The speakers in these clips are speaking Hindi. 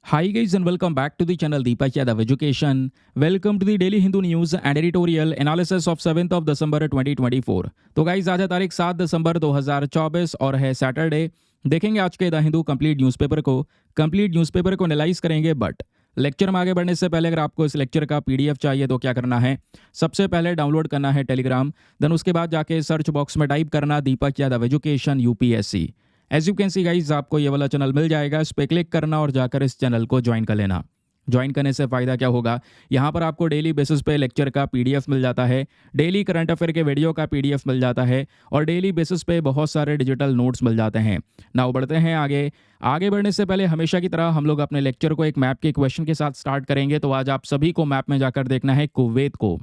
Hi guys and welcome back to the channel Deepak Yadav Education. Welcome to the Daily Hindu News and Editorial Analysis of 7th of December 2024. तो गाइज आज है तारीख 7 दिसंबर 2024 और है सैटरडे। देखेंगे आज के द हिंदू कंप्लीट न्यूज़पेपर को एनालाइज करेंगे। बट लेक्चर में आगे बढ़ने से पहले अगर आपको इस लेक्चर का पीडीएफ चाहिए तो क्या करना है, सबसे पहले डाउनलोड करना है टेलीग्राम, देन उसके बाद जाके सर्च बॉक्स में टाइप करना Deepak Yadav education UPSC. As you can see guys आपको ये वाला चैनल मिल जाएगा, इस पर क्लिक करना और जाकर इस चैनल को ज्वाइन कर लेना। ज्वाइन करने से फ़ायदा क्या होगा, यहाँ पर आपको डेली बेसिस पे लेक्चर का पीडीएफ मिल जाता है, डेली करंट अफेयर के वीडियो का पीडीएफ मिल जाता है और डेली बेसिस पे बहुत सारे डिजिटल नोट्स मिल जाते हैं। नाउ बढ़ते हैं आगे बढ़ने से पहले हमेशा की तरह हम लोग अपने लेक्चर को एक मैप के क्वेश्चन के साथ स्टार्ट करेंगे। तो आज आप सभी को मैप में जाकर देखना है कुवैत को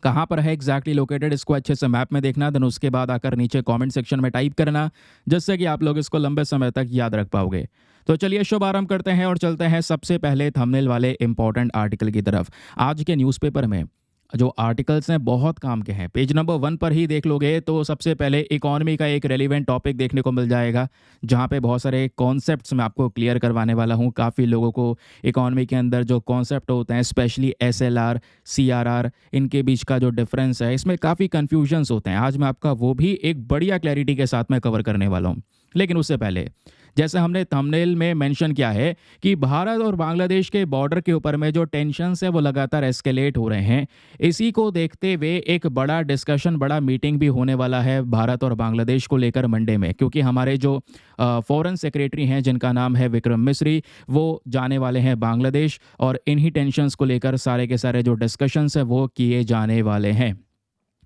कहाँ पर है एग्जैक्टली लोकेटेड, इसको अच्छे से मैप में देखना। देन उसके बाद आकर नीचे कमेंट सेक्शन में टाइप करना, जिससे कि आप लोग इसको लंबे समय तक याद रख पाओगे। तो चलिए शुभारंभ करते हैं और चलते हैं सबसे पहले थंबनेल वाले इंपॉर्टेंट आर्टिकल की तरफ। आज के न्यूज़पेपर में जो आर्टिकल्स हैं बहुत काम के हैं। पेज नंबर 1 पर ही देख लोगे तो सबसे पहले इकोनॉमी का एक रेलिवेंट टॉपिक देखने को मिल जाएगा, जहां पे बहुत सारे कॉन्सेप्ट्स मैं आपको क्लियर करवाने वाला हूं। काफ़ी लोगों को इकोनॉमी के अंदर जो कॉन्सेप्ट होते हैं, स्पेशली एसएलआर, सीआरआर, इनके बीच का जो डिफरेंस है, इसमें काफ़ी कन्फ्यूजन्स होते हैं। आज मैं आपका वो भी एक बढ़िया क्लैरिटी के साथ में कवर करने वाला हूँ। लेकिन उससे पहले जैसे हमने थंबनेल में मेंशन किया है कि भारत और बांग्लादेश के बॉर्डर के ऊपर में जो टेंशन्स है वो लगातार एस्केलेट हो रहे हैं। इसी को देखते हुए एक बड़ा डिस्कशन, बड़ा मीटिंग भी होने वाला है भारत और बांग्लादेश को लेकर मंडे में, क्योंकि हमारे जो फॉरेन सेक्रेटरी हैं जिनका नाम है विक्रम मिस्री, वो जाने वाले हैं बांग्लादेश और इन्हीं टेंशन्स को लेकर सारे के सारे जो डिस्कशंस है वो किए जाने वाले हैं।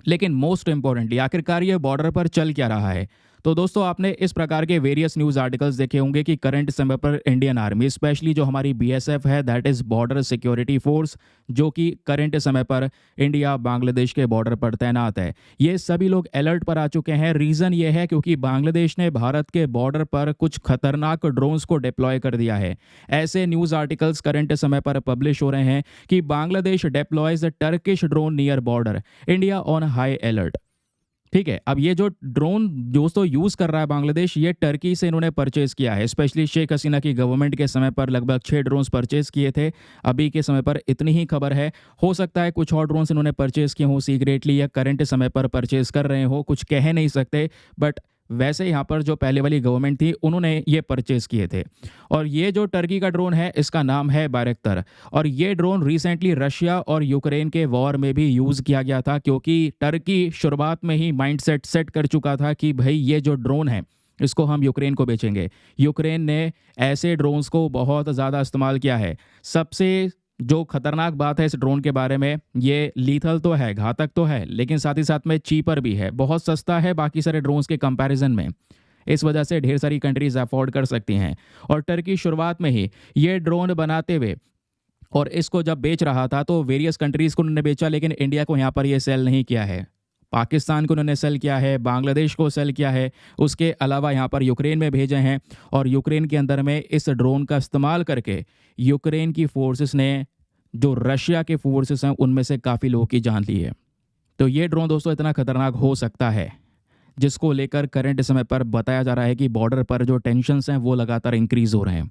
लेकिन मोस्ट इंपॉर्टेंटली आखिरकार ये बॉर्डर पर चल क्या रहा है। तो दोस्तों आपने इस प्रकार के वेरियस न्यूज़ आर्टिकल्स देखे होंगे कि करंट समय पर इंडियन आर्मी, स्पेशली जो हमारी बीएसएफ है, that is border security force, जो कि करंट समय पर इंडिया बांग्लादेश के बॉर्डर पर तैनात है, ये सभी लोग अलर्ट पर आ चुके हैं। रीज़न ये है क्योंकि बांग्लादेश ने भारत के बॉर्डर पर कुछ खतरनाक ड्रोन्स को डिप्लॉय कर दिया है। ऐसे न्यूज़ आर्टिकल्स करंट समय पर पब्लिश हो रहे हैं कि Bangladesh deploys Turkish drone near border, India on high alert. ठीक है, अब ये जो ड्रोन दोस्तों यूज़ कर रहा है बांग्लादेश, ये टर्की से इन्होंने परचेज़ किया है। स्पेशली शेख हसीना की गवर्नमेंट के समय पर लगभग 6 ड्रोन्स परचेज़ किए थे। अभी के समय पर इतनी ही खबर है, हो सकता है कुछ और ड्रोन्स इन्होंने परचेज़ किए हों सीक्रेटली या करंट समय पर परचेज़ कर रहे हो, कुछ कह नहीं सकते। बट वैसे यहाँ पर जो पहले वाली गवर्नमेंट थी उन्होंने ये परचेज़ किए थे। और ये जो टर्की का ड्रोन है इसका नाम है बायरक्तर, और ये ड्रोन रिसेंटली रशिया और यूक्रेन के वॉर में भी यूज़ किया गया था, क्योंकि टर्की शुरुआत में ही माइंडसेट सेट कर चुका था कि भाई ये जो ड्रोन है इसको हम यूक्रेन को बेचेंगे। यूक्रेन ने ऐसे ड्रोन्स को बहुत ज़्यादा इस्तेमाल किया है। सबसे जो खतरनाक बात है इस ड्रोन के बारे में, ये लीथल तो है, घातक तो है, लेकिन साथ ही साथ में चीपर भी है, बहुत सस्ता है बाकी सारे ड्रोन्स के कंपैरिजन में। इस वजह से ढेर सारी कंट्रीज अफोर्ड कर सकती हैं। और टर्की शुरुआत में ही ये ड्रोन बनाते हुए और इसको जब बेच रहा था तो वेरियस कंट्रीज़ को उन्होंने बेचा, लेकिन इंडिया को यहाँ पर ये सेल नहीं किया है। पाकिस्तान को उन्होंने सेल किया है, बांग्लादेश को सेल किया है, उसके अलावा यहाँ पर यूक्रेन में भेजे हैं। और यूक्रेन के अंदर में इस ड्रोन का इस्तेमाल करके यूक्रेन की फोर्सेस ने जो रशिया के फोर्सेस हैं उनमें से काफ़ी लोगों की जान ली है। तो ये ड्रोन दोस्तों इतना खतरनाक हो सकता है, जिसको लेकर करंट समय पर बताया जा रहा है कि बॉर्डर पर जो टेंशन्स हैं वो लगातार इंक्रीज हो रहे हैं।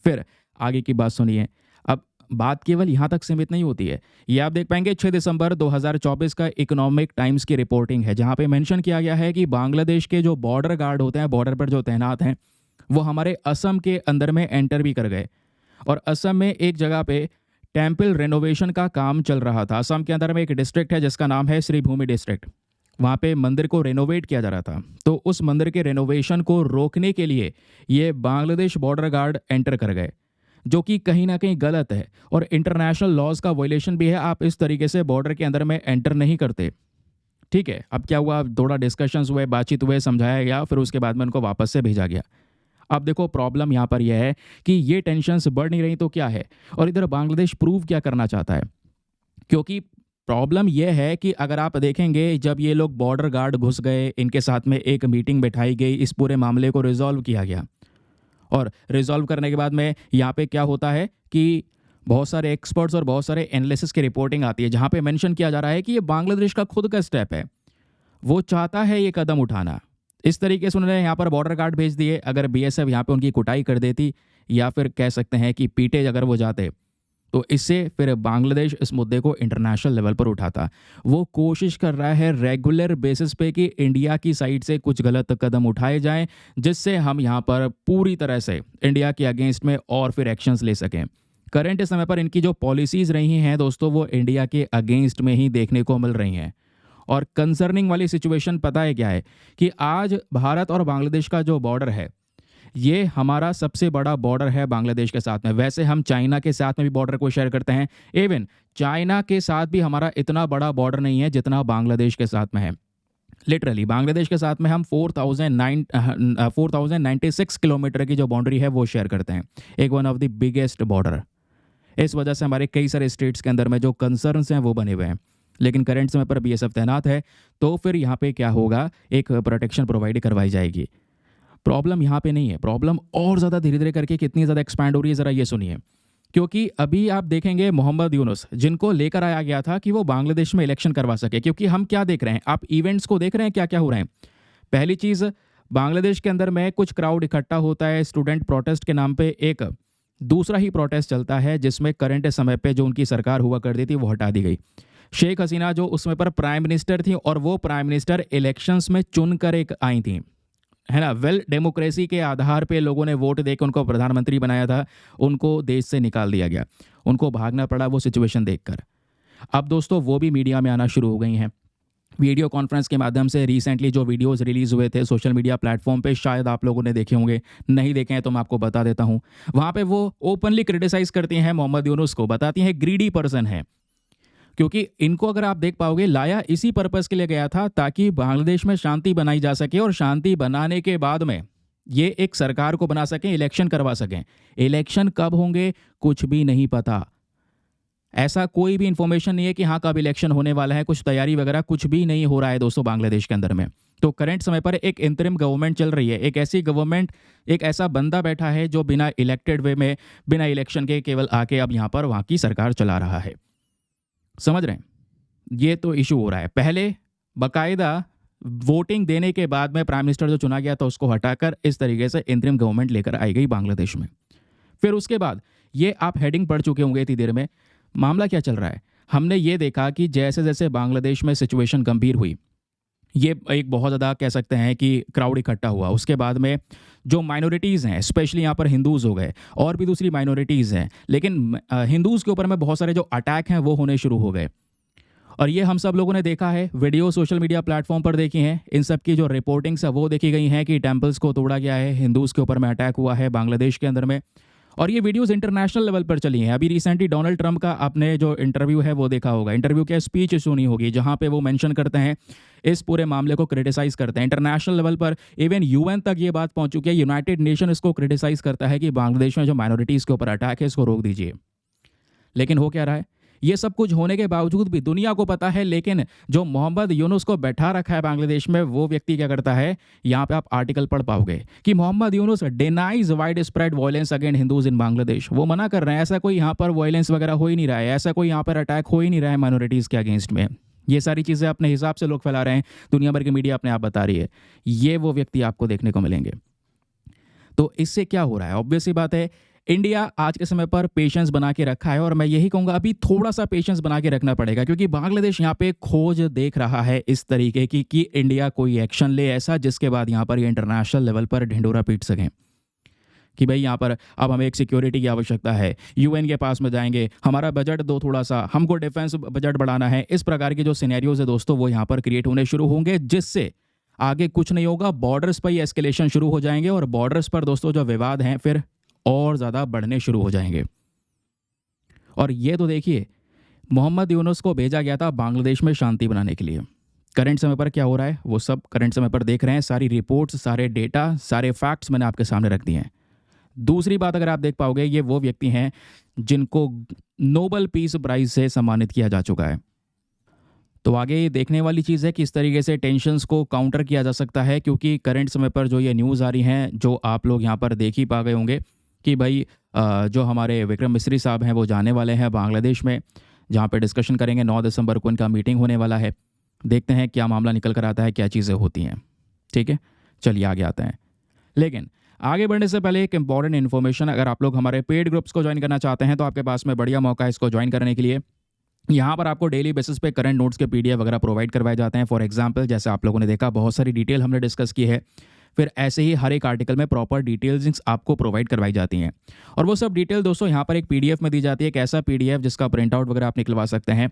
फिर आगे की बात सुनिए। अब बात केवल यहाँ तक सीमित नहीं होती है, ये आप देख पाएंगे 6 दिसंबर 2024 का इकोनॉमिक टाइम्स की रिपोर्टिंग है, जहाँ पे मेंशन किया गया है कि बांग्लादेश के जो बॉर्डर गार्ड होते हैं, बॉर्डर पर जो तैनात हैं, वो हमारे असम के अंदर में एंटर भी कर गए। और असम में एक जगह पे टेम्पल रेनोवेशन का काम चल रहा था। असम के अंदर में एक डिस्ट्रिक्ट है जिसका नाम है श्रीभूमि डिस्ट्रिक्ट, वहाँ पे मंदिर को रेनोवेट किया जा रहा था। तो उस मंदिर के रेनोवेशन को रोकने के लिए ये बांग्लादेश बॉर्डर गार्ड एंटर कर गए, जो कि कहीं ना कहीं गलत है और इंटरनेशनल लॉज का वायलेशन भी है। आप इस तरीके से बॉर्डर के अंदर में एंटर नहीं करते। ठीक है, अब क्या हुआ, थोड़ा डिस्कशंस हुए, बातचीत हुए, समझाया गया, फिर उसके बाद में उनको वापस से भेजा गया। अब देखो प्रॉब्लम यहाँ पर यह है कि ये टेंशन्स बढ़ नहीं रही तो क्या है, और इधर बांग्लादेश प्रूव क्या करना चाहता है। क्योंकि प्रॉब्लम यह है कि अगर आप देखेंगे जब ये लोग बॉर्डर गार्ड घुस गए, इनके साथ में एक मीटिंग बैठाई गई, इस पूरे मामले को रिजॉल्व किया गया, और रिजॉल्व करने के बाद में यहाँ पे क्या होता है कि बहुत सारे एक्सपर्ट्स और बहुत सारे एनालिसिस की रिपोर्टिंग आती है, जहाँ पे मेंशन किया जा रहा है कि ये बांग्लादेश का खुद का स्टेप है, वो चाहता है ये कदम उठाना। इस तरीके से उन्होंने यहाँ पर बॉर्डर गार्ड भेज दिए। अगर बीएसएफ यहाँ पे उनकी कुटाई कर देती या फिर कह सकते हैं कि पीटे अगर वो जाते, तो इससे फिर बांग्लादेश इस मुद्दे को इंटरनेशनल लेवल पर उठाता। वो कोशिश कर रहा है रेगुलर बेसिस पे कि इंडिया की साइड से कुछ गलत कदम उठाए जाएं, जिससे हम यहाँ पर पूरी तरह से इंडिया के अगेंस्ट में और फिर एक्शंस ले सकें। करंट समय पर इनकी जो पॉलिसीज़ रही हैं दोस्तों, वो इंडिया के अगेंस्ट में ही देखने को मिल रही हैं। और कंसर्निंग वाली सिचुएशन पता है क्या है कि आज भारत और बांग्लादेश का जो बॉर्डर है, ये हमारा सबसे बड़ा बॉर्डर है बांग्लादेश के साथ में। वैसे हम चाइना के साथ में भी बॉर्डर को शेयर करते हैं, इवन चाइना के साथ भी हमारा इतना बड़ा बॉर्डर नहीं है जितना बांग्लादेश के साथ में है। लिटरली बांग्लादेश के साथ में हम 4096 किलोमीटर की जो बाउंड्री है वो शेयर करते हैं, एक one of the biggest border. इस वजह से हमारे कई सारे स्टेट्स के अंदर में जो कंसर्न्स हैं वो बने हुए हैं। लेकिन करंट समय पर बीएसएफ तैनात है, तो फिर यहाँ पे क्या होगा, एक प्रोटेक्शन प्रोवाइड करवाई जाएगी। प्रॉब्लम यहाँ पे नहीं है, प्रॉब्लम और ज़्यादा धीरे धीरे करके कितनी ज़्यादा एक्सपैंड हो रही है, ज़रा ये सुनिए। क्योंकि अभी आप देखेंगे मोहम्मद यूनुस, जिनको लेकर आया गया था कि वो बांग्लादेश में इलेक्शन करवा सके, क्योंकि हम क्या देख रहे हैं, आप इवेंट्स को देख रहे हैं क्या क्या हो रहे हैं। पहली चीज़, बांग्लादेश के अंदर में कुछ क्राउड इकट्ठा होता है स्टूडेंट प्रोटेस्ट के नाम पे, एक दूसरा ही प्रोटेस्ट चलता है जिसमें करंट समय पे जो उनकी सरकार हुआ करती थी वो हटा दी गई। शेख हसीना जो उस समय पर प्राइम मिनिस्टर थी, और वो प्राइम मिनिस्टर इलेक्शंस में चुनकर एक आई थी, है ना। वेल डेमोक्रेसी के आधार पे लोगों ने वोट देकर उनको प्रधानमंत्री बनाया था, उनको देश से निकाल दिया गया, उनको भागना पड़ा वो सिचुएशन देखकर। अब दोस्तों वो भी मीडिया में आना शुरू हो गई हैं, वीडियो कॉन्फ्रेंस के माध्यम से। रिसेंटली जो वीडियोस रिलीज़ हुए थे सोशल मीडिया प्लेटफॉर्म पे, शायद आप लोगों ने देखे होंगे, नहीं देखे हैं तो मैं आपको बता देता हूँ। वहाँ पे वो ओपनली क्रिटिसाइज़ करती हैं मोहम्मद यूनुस को, बताती हैं ग्रीडी पर्सन है। क्योंकि इनको अगर आप देख पाओगे, लाया इसी पर्पस के लिए गया था ताकि बांग्लादेश में शांति बनाई जा सके, और शांति बनाने के बाद में ये एक सरकार को बना सकें, इलेक्शन करवा सकें। इलेक्शन कब होंगे कुछ भी नहीं पता, ऐसा कोई भी इंफॉर्मेशन नहीं है कि हाँ कब इलेक्शन होने वाला है, कुछ तैयारी वगैरह कुछ भी नहीं हो रहा है दोस्तों बांग्लादेश के अंदर में। तो करंट समय पर एक इंतरिम गवर्नमेंट चल रही है, एक ऐसी गवर्नमेंट, एक ऐसा बंदा बैठा है जो बिना इलेक्टेड वे में, बिना इलेक्शन के केवल आके अब यहाँ पर वहाँ की सरकार चला रहा है। समझ रहे हैं, ये तो इशू हो रहा है। पहले बाकायदा वोटिंग देने के बाद में प्राइम मिनिस्टर जो चुना गया था उसको हटाकर इस तरीके से इंतरिम गवर्नमेंट लेकर आई गई बांग्लादेश में। फिर उसके बाद ये आप हेडिंग पढ़ चुके होंगे इतनी देर में, मामला क्या चल रहा है। हमने ये देखा कि जैसे जैसे बांग्लादेश में सिचुएशन गंभीर हुई, ये एक बहुत ज़्यादा कह सकते हैं कि क्राउड इकट्ठा हुआ। उसके बाद में जो माइनॉरिटीज़ हैं, स्पेशली यहाँ पर हिंदूज़ हो गए, और भी दूसरी माइनॉरिटीज़ हैं, लेकिन हिंदूज़ के ऊपर में बहुत सारे जो अटैक हैं वो होने शुरू हो गए। और ये हम सब लोगों ने देखा है, वीडियो सोशल मीडिया प्लेटफॉर्म पर देखी हैं, इन सब की जो रिपोर्टिंग्स है वो देखी गई हैं कि टेम्पल्स को तोड़ा गया है, हिंदूज़ के ऊपर में अटैक हुआ है बांग्लादेश के अंदर में। और ये वीडियोस इंटरनेशनल लेवल पर चली हैं। अभी रिसेंटली डोनाल्ड ट्रंप का आपने जो इंटरव्यू है वो देखा होगा, इंटरव्यू क्या स्पीच सुनी होगी, जहां पे वो मेंशन करते हैं, इस पूरे मामले को क्रिटिसाइज करते हैं इंटरनेशनल लेवल पर। इवन यूएन तक ये बात पहुंच चुकी है, यूनाइटेड नेशन इसको क्रिटिसाइज करता है कि बांग्लादेश में जो माइनॉरिटीज़ के ऊपर अटैक है इसको रोक दीजिए। लेकिन हो क्या रहा है, ये सब कुछ होने के बावजूद भी दुनिया को पता है, लेकिन जो मोहम्मद यूनुस को बैठा रखा है बांग्लादेश में, वो व्यक्ति क्या करता है, यहाँ पे आप आर्टिकल पढ़ पाओगे कि Mohammad Yunus denies wide spread violence against Hindus in Bangladesh. वो मना कर रहे हैं, ऐसा कोई यहाँ पर वायलेंस वगैरह हो ही नहीं रहा है, ऐसा कोई यहाँ पर अटैक हो ही नहीं रहा है माइनॉरिटीज़ के अगेंस्ट में। ये सारी चीज़ें अपने हिसाब से लोग फैला रहे हैं, दुनिया भर की मीडिया अपने आप बता रही है। ये वो व्यक्ति आपको देखने को मिलेंगे। तो इससे क्या हो रहा है, ऑब्वियस सी बात है, इंडिया आज के समय पर पेशेंस बना के रखा है, और मैं यही कहूँगा अभी थोड़ा सा पेशेंस बना के रखना पड़ेगा, क्योंकि बांग्लादेश यहाँ पे खोज देख रहा है इस तरीके की कि इंडिया कोई एक्शन ले ऐसा जिसके बाद यहाँ पर ये इंटरनेशनल लेवल पर ढिंडोरा पीट सकें कि भाई यहाँ पर अब हमें एक सिक्योरिटी की आवश्यकता है, यूएन के पास में जाएंगे, हमारा बजट दो थोड़ा सा, हमको डिफेंस बजट बढ़ाना है। इस प्रकार के जो सिनेरियोज है दोस्तों वो यहाँ पर क्रिएट होने शुरू होंगे, जिससे आगे कुछ नहीं होगा, बॉर्डर्स पर ही एस्केलेशन शुरू हो जाएंगे, और बॉर्डर्स पर दोस्तों जो विवाद हैं फिर और ज़्यादा बढ़ने शुरू हो जाएंगे। और ये तो देखिए, मोहम्मद यूनुस को भेजा गया था बांग्लादेश में शांति बनाने के लिए। करंट समय पर क्या हो रहा है वो सब करंट समय पर देख रहे हैं, सारी रिपोर्ट्स, सारे डेटा, सारे फैक्ट्स मैंने आपके सामने रख दिए हैं। दूसरी बात अगर आप देख पाओगे, ये वो व्यक्ति हैं जिनको नोबेल पीस प्राइज से सम्मानित किया जा चुका है। तो आगे ये देखने वाली चीज़ है कि इस तरीके से टेंशन्स को काउंटर किया जा सकता है, क्योंकि करंट समय पर जो ये न्यूज़ आ रही हैं, जो आप लोग यहाँ पर देख ही पा गए होंगे कि भाई जो हमारे विक्रम मिस्री साहब हैं वो जाने वाले हैं बांग्लादेश में, जहाँ पे डिस्कशन करेंगे। 9 दिसंबर को इनका मीटिंग होने वाला है। देखते हैं क्या मामला निकल कर आता है, क्या चीज़ें होती हैं। ठीक है, चलिए आगे आते हैं। लेकिन आगे बढ़ने से पहले एक इंपॉर्टेंट इन्फॉर्मेशन, अगर आप लोग हमारे पेड ग्रुप्स को ज्वाइन करना चाहते हैं तो आपके पास में बढ़िया मौका है इसको ज्वाइन करने के लिए। यहाँ पर आपको डेली बेसिस पे करंट नोट्स के पीडीएफ वगैरह प्रोवाइड करवाए जाते हैं। फॉर एग्जांपल, जैसे आप लोगों ने देखा बहुत सारी डिटेल हमने डिस्कस की है, फिर ऐसे ही हर एक आर्टिकल में प्रॉपर डिटेल्स आपको प्रोवाइड करवाई जाती हैं। और वो सब डिटेल दोस्तों यहाँ पर एक पीडीएफ में दी जाती है, एक ऐसा पीडीएफ जिसका प्रिंट आउट वगैरह आप निकलवा सकते हैं,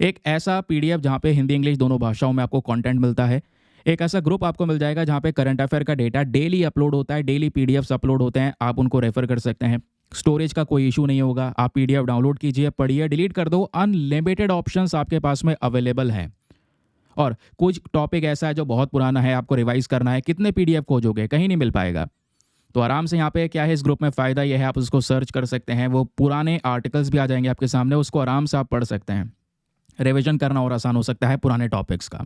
एक ऐसा पीडीएफ जहाँ पे हिंदी इंग्लिश दोनों भाषाओं में आपको कंटेंट मिलता है, एक ऐसा ग्रुप आपको मिल जाएगा जहाँ पे करंट अफेयर का डेटा डेली अपलोड होता है, डेली पीडीएफ्स अपलोड होते हैं, आप उनको रेफर कर सकते हैं। स्टोरेज का कोई इशू नहीं होगा, आप पीडीएफ डाउनलोड कीजिए, पढ़िए, डिलीट कर दो, अनलिमिटेड ऑप्शंस आपके पास में अवेलेबल हैं। और कुछ टॉपिक ऐसा है जो बहुत पुराना है, आपको रिवाइज करना है, कितने पीडीएफ खोजोगे, कहीं नहीं मिल पाएगा। तो आराम से यहाँ पे क्या है, इस ग्रुप में फ़ायदा ये है, आप उसको सर्च कर सकते हैं, वो पुराने आर्टिकल्स भी आ जाएंगे आपके सामने, उसको आराम से आप पढ़ सकते हैं। रिवीजन करना और आसान हो सकता है पुराने टॉपिक्स का।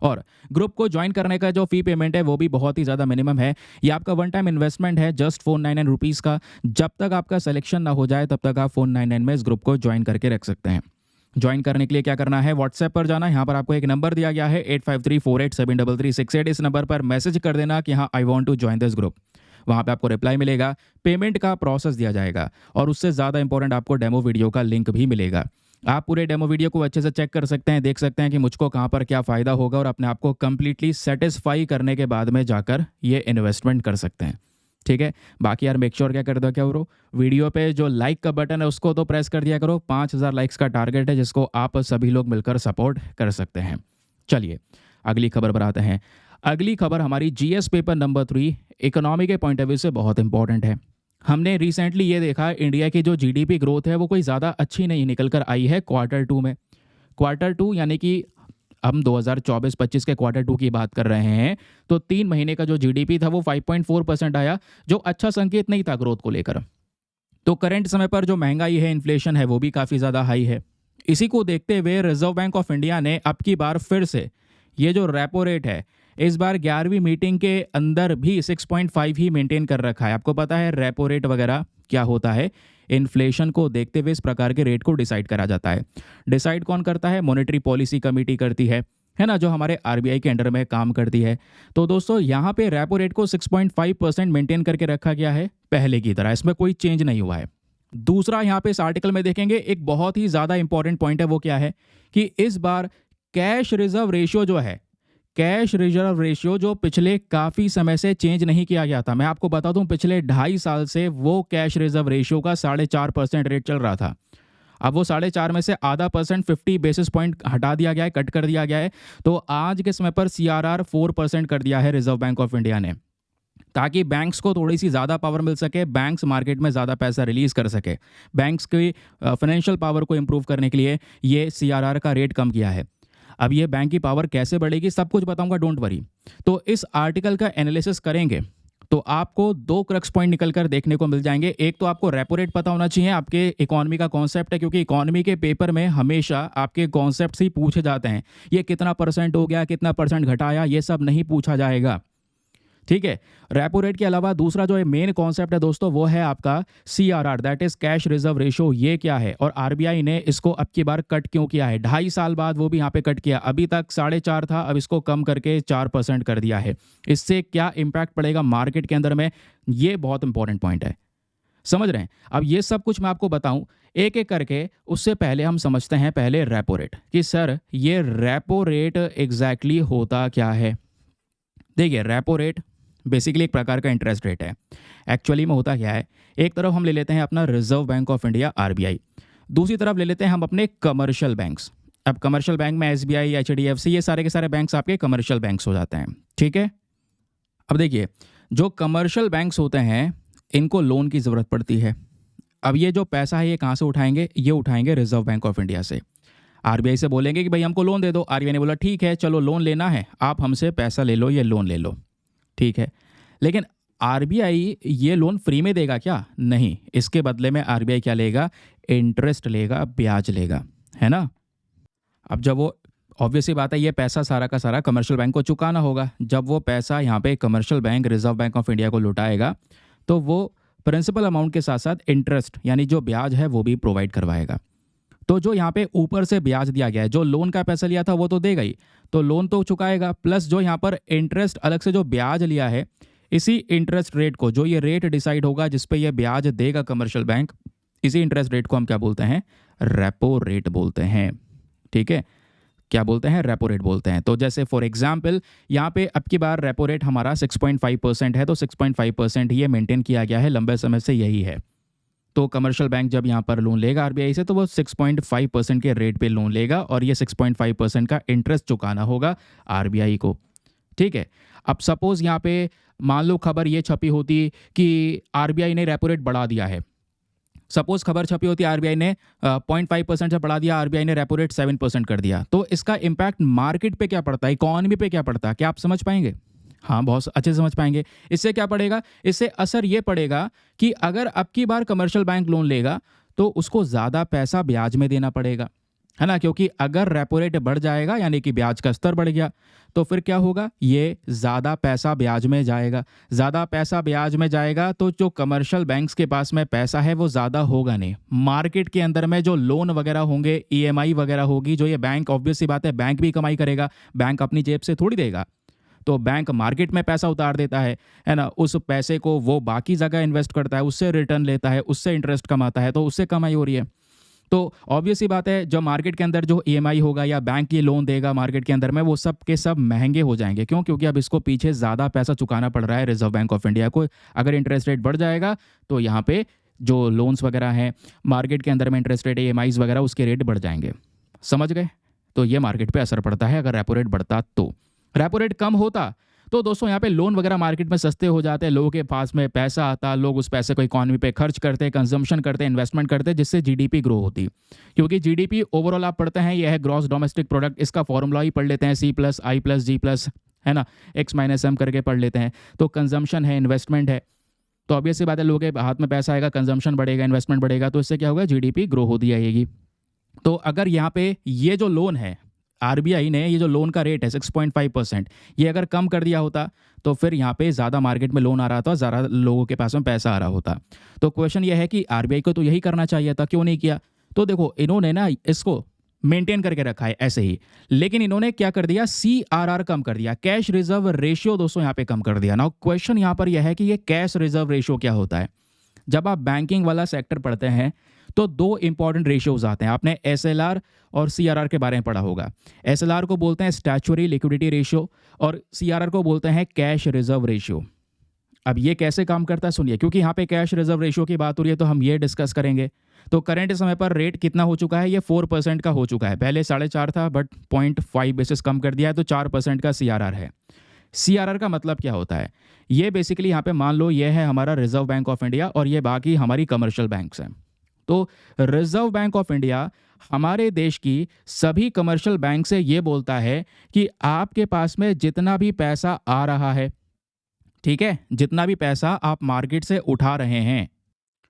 और ग्रुप को ज्वाइन करने का जो फी पेमेंट है वो भी बहुत ही ज़्यादा मिनिमम है। ये आपका वन टाइम इन्वेस्टमेंट है, जस्ट 499 रुपीज़ का। जब तक आपका सिलेक्शन ना हो जाए तब तक आप 499 में इस ग्रुप को ज्वाइन करके रख सकते हैं। ज्वाइन करने के लिए क्या करना है, व्हाट्सएप पर जाना, यहाँ पर आपको एक नंबर दिया गया है 8534873368। इस नंबर पर मैसेज कर देना कि हाँ I want to join this group. वहाँ पे आपको रिप्लाई मिलेगा, पेमेंट का प्रोसेस दिया जाएगा और उससे ज़्यादा इंपॉर्टेंट आपको डेमो वीडियो का लिंक भी मिलेगा। आप पूरे डेमो वीडियो को अच्छे से चेक कर सकते हैं, देख सकते हैं कि मुझको कहाँ पर क्या फ़ायदा होगा और अपने आप को कंप्लीटली सेटिस्फाई करने के बाद में जाकर ये इन्वेस्टमेंट कर सकते हैं। ठीक है, बाकी यार मेक श्योर क्या कर दो, क्या करो, वीडियो पे जो लाइक का बटन है उसको तो प्रेस कर दिया करो। 5000 लाइक्स का टारगेट है जिसको आप सभी लोग मिलकर सपोर्ट कर सकते हैं। चलिए अगली खबर पर आते हैं। अगली खबर हमारी जीएस पेपर नंबर 3 इकोनॉमी के पॉइंट ऑफ व्यू से बहुत इंपॉर्टेंट है। हमने रिसेंटली ये देखा, इंडिया की जो जीडीपी ग्रोथ है वो कोई ज़्यादा अच्छी नहीं निकल कर आई है Q2 में। Q2 यानी कि हम 2024-25 के Q2 की बात कर रहे हैं, तो 3 महीने का जो जीडीपी था वो 5.4% आया, जो अच्छा संकेत नहीं था ग्रोथ को लेकर। तो करंट समय पर जो महंगाई है, इन्फ्लेशन है, वो भी काफ़ी ज़्यादा हाई है। इसी को देखते हुए रिजर्व बैंक ऑफ इंडिया ने अब की बार फिर से ये जो रेपो रेट है, इस बार 11वीं मीटिंग के अंदर भी 6.5 ही मेंटेन कर रखा है। आपको पता है रेपो रेट वगैरह क्या होता है, इन्फ्लेशन को देखते हुए इस प्रकार के रेट को डिसाइड करा जाता है। डिसाइड कौन करता है, मॉनेटरी पॉलिसी कमेटी करती है ना, जो हमारे आरबीआई के अंडर में काम करती है। तो दोस्तों यहाँ पे रेपो रेट को 6.5% मेंटेन करके रखा गया है पहले की तरह, इसमें कोई चेंज नहीं हुआ है। दूसरा यहाँ पे इस आर्टिकल में देखेंगे एक बहुत ही ज़्यादा इंपॉर्टेंट पॉइंट है, वो क्या है कि इस बार कैश रिजर्व रेशियो जो है, कैश रिजर्व रेशियो जो पिछले काफ़ी समय से चेंज नहीं किया गया था, मैं आपको बता दूं पिछले 2.5 साल से वो कैश रिजर्व रेशियो का 4.5% रेट चल रहा था। अब वो 4.5 में से आधा परसेंट 50 बेसिस पॉइंट हटा दिया गया है, कट कर दिया गया है। तो आज के समय पर CRR 4% कर दिया है रिजर्व बैंक ऑफ इंडिया ने, ताकि बैंक्स को थोड़ी सी ज़्यादा पावर मिल सके, बैंक्स मार्केट में ज़्यादा पैसा रिलीज़ कर सके। बैंक्स की फाइनेंशियल पावर को इम्प्रूव करने के लिए ये CRR का रेट कम किया है। अब ये बैंक की पावर कैसे बढ़ेगी सब कुछ बताऊंगा, डोंट वरी। तो इस आर्टिकल का एनालिसिस करेंगे तो आपको 2 क्रक्स पॉइंट निकल कर देखने को मिल जाएंगे। एक तो आपको रेपो रेट पता होना चाहिए, आपके इकोनॉमी का कॉन्सेप्ट है, क्योंकि इकोनॉमी के पेपर में हमेशा आपके कॉन्सेप्ट ही पूछे जाते हैं। ये कितना परसेंट हो गया, कितना परसेंट घटाया, ये सब नहीं पूछा जाएगा। ठीक है, रेपो रेट के अलावा दूसरा जो मेन कॉन्सेप्ट है दोस्तों वो है आपका CRR, that is cash reserve ratio. ये क्या है और आरबीआई ने इसको अब की बार कट क्यों किया है, 2.5 साल बाद वो भी यहाँ पे कट किया। अभी तक 4.5 था, अब इसको कम करके 4% कर दिया है। इससे क्या इम्पैक्ट पड़ेगा मार्केट के अंदर में, ये बहुत इंपॉर्टेंट पॉइंट है, समझ रहे हैं। अब ये सब कुछ मैं आपको बताऊं एक एक करके, उससे पहले हम समझते हैं पहले रेपो रेट कि सर ये रेपो रेट एग्जैक्टली होता क्या है। देखिए रेपो रेट बेसिकली एक प्रकार का इंटरेस्ट रेट है। एक्चुअली में होता क्या है, एक तरफ हम ले लेते हैं अपना reserve bank of India RBI, दूसरी तरफ ले लेते हैं हम अपने कमर्शियल बैंक्स। अब कमर्शियल बैंक में SBI, HDFC, ये सारे के सारे बैंक्स आपके कमर्शियल बैंक्स हो जाते हैं। ठीक है, अब देखिए जो कमर्शियल बैंक्स होते हैं इनको लोन की ज़रूरत पड़ती है। अब ये जो पैसा है ये कहाँ से उठाएंगे, ये उठाएंगे रिजर्व बैंक ऑफ इंडिया से। आरबीआई से बोलेंगे कि भाई हमको लोन दे दो, आरबीआई ने बोला ठीक है चलो लोन लेना है, आप हमसे पैसा ले लो, ये लोन ले लो, ठीक है। लेकिन आरबीआई ये लोन फ्री में देगा क्या, नहीं, इसके बदले में आरबीआई क्या लेगा, इंटरेस्ट लेगा, ब्याज लेगा, है ना। अब जब वो ऑब्वियसली बात है ये पैसा सारा का सारा कमर्शियल बैंक को चुकाना होगा। जब वो पैसा यहाँ पे commercial bank reserve bank of India को लौटाएगा तो वो प्रिंसिपल अमाउंट के साथ साथ इंटरेस्ट यानी जो ब्याज है वो भी प्रोवाइड करवाएगा। तो जो यहाँ पे ऊपर से ब्याज दिया गया है, जो लोन का पैसा लिया था वो तो देगा ही, तो लोन तो चुकाएगा, प्लस जो यहाँ पर इंटरेस्ट अलग से जो ब्याज लिया है इसी इंटरेस्ट रेट को, जो ये रेट डिसाइड होगा जिस पे ये ब्याज देगा कमर्शियल बैंक, इसी इंटरेस्ट रेट को हम क्या बोलते हैं? रेपो रेट बोलते हैं। ठीक है, क्या बोलते हैं? रेपो रेट बोलते हैं। तो जैसे फॉर एग्जांपल यहाँ पे अब की बार रेपो रेट हमारा 6.5% है, तो 6.5% ये मेंटेन किया गया है, लंबे समय से यही है। तो कमर्शियल बैंक जब यहाँ पर लोन लेगा आरबीआई से, तो वो 6.5% के रेट पे लोन लेगा और ये 6.5% का इंटरेस्ट चुकाना होगा आरबीआई को। ठीक है, अब सपोज यहाँ पे मान लो खबर ये छपी होती कि आरबीआई ने रेपो रेट बढ़ा दिया है। सपोज खबर छपी होती आरबीआई ने 0.5% से बढ़ा दिया, आरबीआई ने रेपो रेट 7% कर दिया, तो इसका इम्पैक्ट मार्केट पे क्या पड़ता है, इकोनॉमी पे क्या पड़ता है, क्या आप समझ पाएंगे? हाँ, बहुत अच्छे से समझ पाएंगे। इससे क्या पड़ेगा? इससे असर ये पड़ेगा कि अगर अब की बार कमर्शियल बैंक लोन लेगा तो उसको ज़्यादा पैसा ब्याज में देना पड़ेगा, है ना, क्योंकि अगर रेपो रेट बढ़ जाएगा यानी कि ब्याज का स्तर बढ़ गया तो फिर क्या होगा? ये ज़्यादा पैसा ब्याज में जाएगा। ज़्यादा पैसा ब्याज में जाएगा तो जो कमर्शियल बैंक्स के पास में पैसा है वो ज़्यादा होगा नहीं। मार्केट के अंदर में जो लोन वगैरह होंगे, ईएमआई वगैरह होगी, जो ये बैंक, ऑब्वियस सी बात है बैंक भी कमाई करेगा, बैंक अपनी जेब से थोड़ी देगा, तो बैंक मार्केट में पैसा उतार देता है ना, उस पैसे को वो बाकी जगह इन्वेस्ट करता है, उससे रिटर्न लेता है, उससे इंटरेस्ट कमाता है, तो उससे कमाई हो रही है। तो ऑब्वियस ही बात है जो मार्केट के अंदर जो ईएमआई होगा या बैंक ये लोन देगा मार्केट के अंदर में, वो सब के सब महंगे हो जाएंगे। क्यों? क्योंकि अब इसको पीछे ज़्यादा पैसा चुकाना पड़ रहा है रिजर्व बैंक ऑफ इंडिया को। अगर इंटरेस्ट रेट बढ़ जाएगा तो यहाँ पे जो लोन्स वगैरह हैं मार्केट के अंदर में, इंटरेस्ट रेट, ईएमआईज वगैरह, उसके रेट बढ़ जाएंगे। समझ गए? तो ये मार्केट पर असर पड़ता है अगर रेपो रेट बढ़ता। तो रेपो रेट कम होता तो दोस्तों यहाँ पे लोन वगैरह मार्केट में सस्ते हो जाते हैं, लोगों के पास में पैसा आता, लोग उस पैसे को इकोनॉमी पे खर्च करते, कंजम्पशन करते, इन्वेस्टमेंट करते, जिससे जीडीपी ग्रो होती। क्योंकि जीडीपी ओवरऑल आप पढ़ते हैं यह है ग्रॉस डोमेस्टिक प्रोडक्ट, इसका फॉर्मूला ही पढ़ लेते हैं C+I+G+, है ना, X-M करके पढ़ लेते हैं। तो कंजम्पशन है, इन्वेस्टमेंट है, तो ऑब्वियस सी बात है लोगों के हाथ में पैसा आएगा, कंजम्पशन बढ़ेगा, इन्वेस्टमेंट बढ़ेगा, तो इससे क्या होगा? जीडीपी ग्रो होती जाएगी। तो अगर यहाँ पे ये जो लोन है, आरबीआई ने ये जो लोन का रेट है 6.5%, ये अगर कम कर दिया होता तो फिर यहाँ पे ज़्यादा मार्केट में लोन आ रहा था, ज़्यादा लोगों के पास में पैसा आ रहा होता। तो क्वेश्चन ये है कि आरबीआई को तो यही करना चाहिए था, क्यों नहीं किया? तो देखो इन्होंने ना इसको मेंटेन करके रखा है ऐसे ही, लेकिन इन्होंने क्या कर दिया? CRR कम कर दिया, कैश रिजर्व रेशियो दोस्तों यहाँ पे कम कर दिया ना। क्वेश्चन यहाँ पर यह है कि ये कैश रिजर्व रेशियो क्या होता है? जब आप बैंकिंग वाला सेक्टर पढ़ते हैं तो दो इंपॉर्टेंट रेशियोज आते हैं। आपने एसएलआर और सीआरआर के बारे में पढ़ा होगा। एसएलआर को बोलते हैं स्टैच्यूटरी लिक्विडिटी रेशियो और सीआरआर को बोलते हैं कैश रिजर्व रेशियो। अब ये कैसे काम करता है सुनिए, क्योंकि यहाँ पे कैश रिजर्व रेशियो की बात हो रही है तो हम ये डिस्कस करेंगे। तो करंट समय पर रेट कितना हो चुका है? ये 4% का हो चुका है। पहले 4.5 था बट 0.5 बेसिस कम कर दिया है, तो 4% का सीआरआर है। सीआरआर का मतलब क्या होता है? ये बेसिकली यहाँ पे मान लो ये है हमारा रिजर्व बैंक ऑफ इंडिया और ये बाकी हमारी कमर्शियल बैंक्स हैं। तो रिजर्व बैंक ऑफ इंडिया हमारे देश की सभी कमर्शियल बैंक से ये बोलता है कि आपके पास में जितना भी पैसा आ रहा है, ठीक है, जितना भी पैसा आप मार्केट से उठा रहे हैं,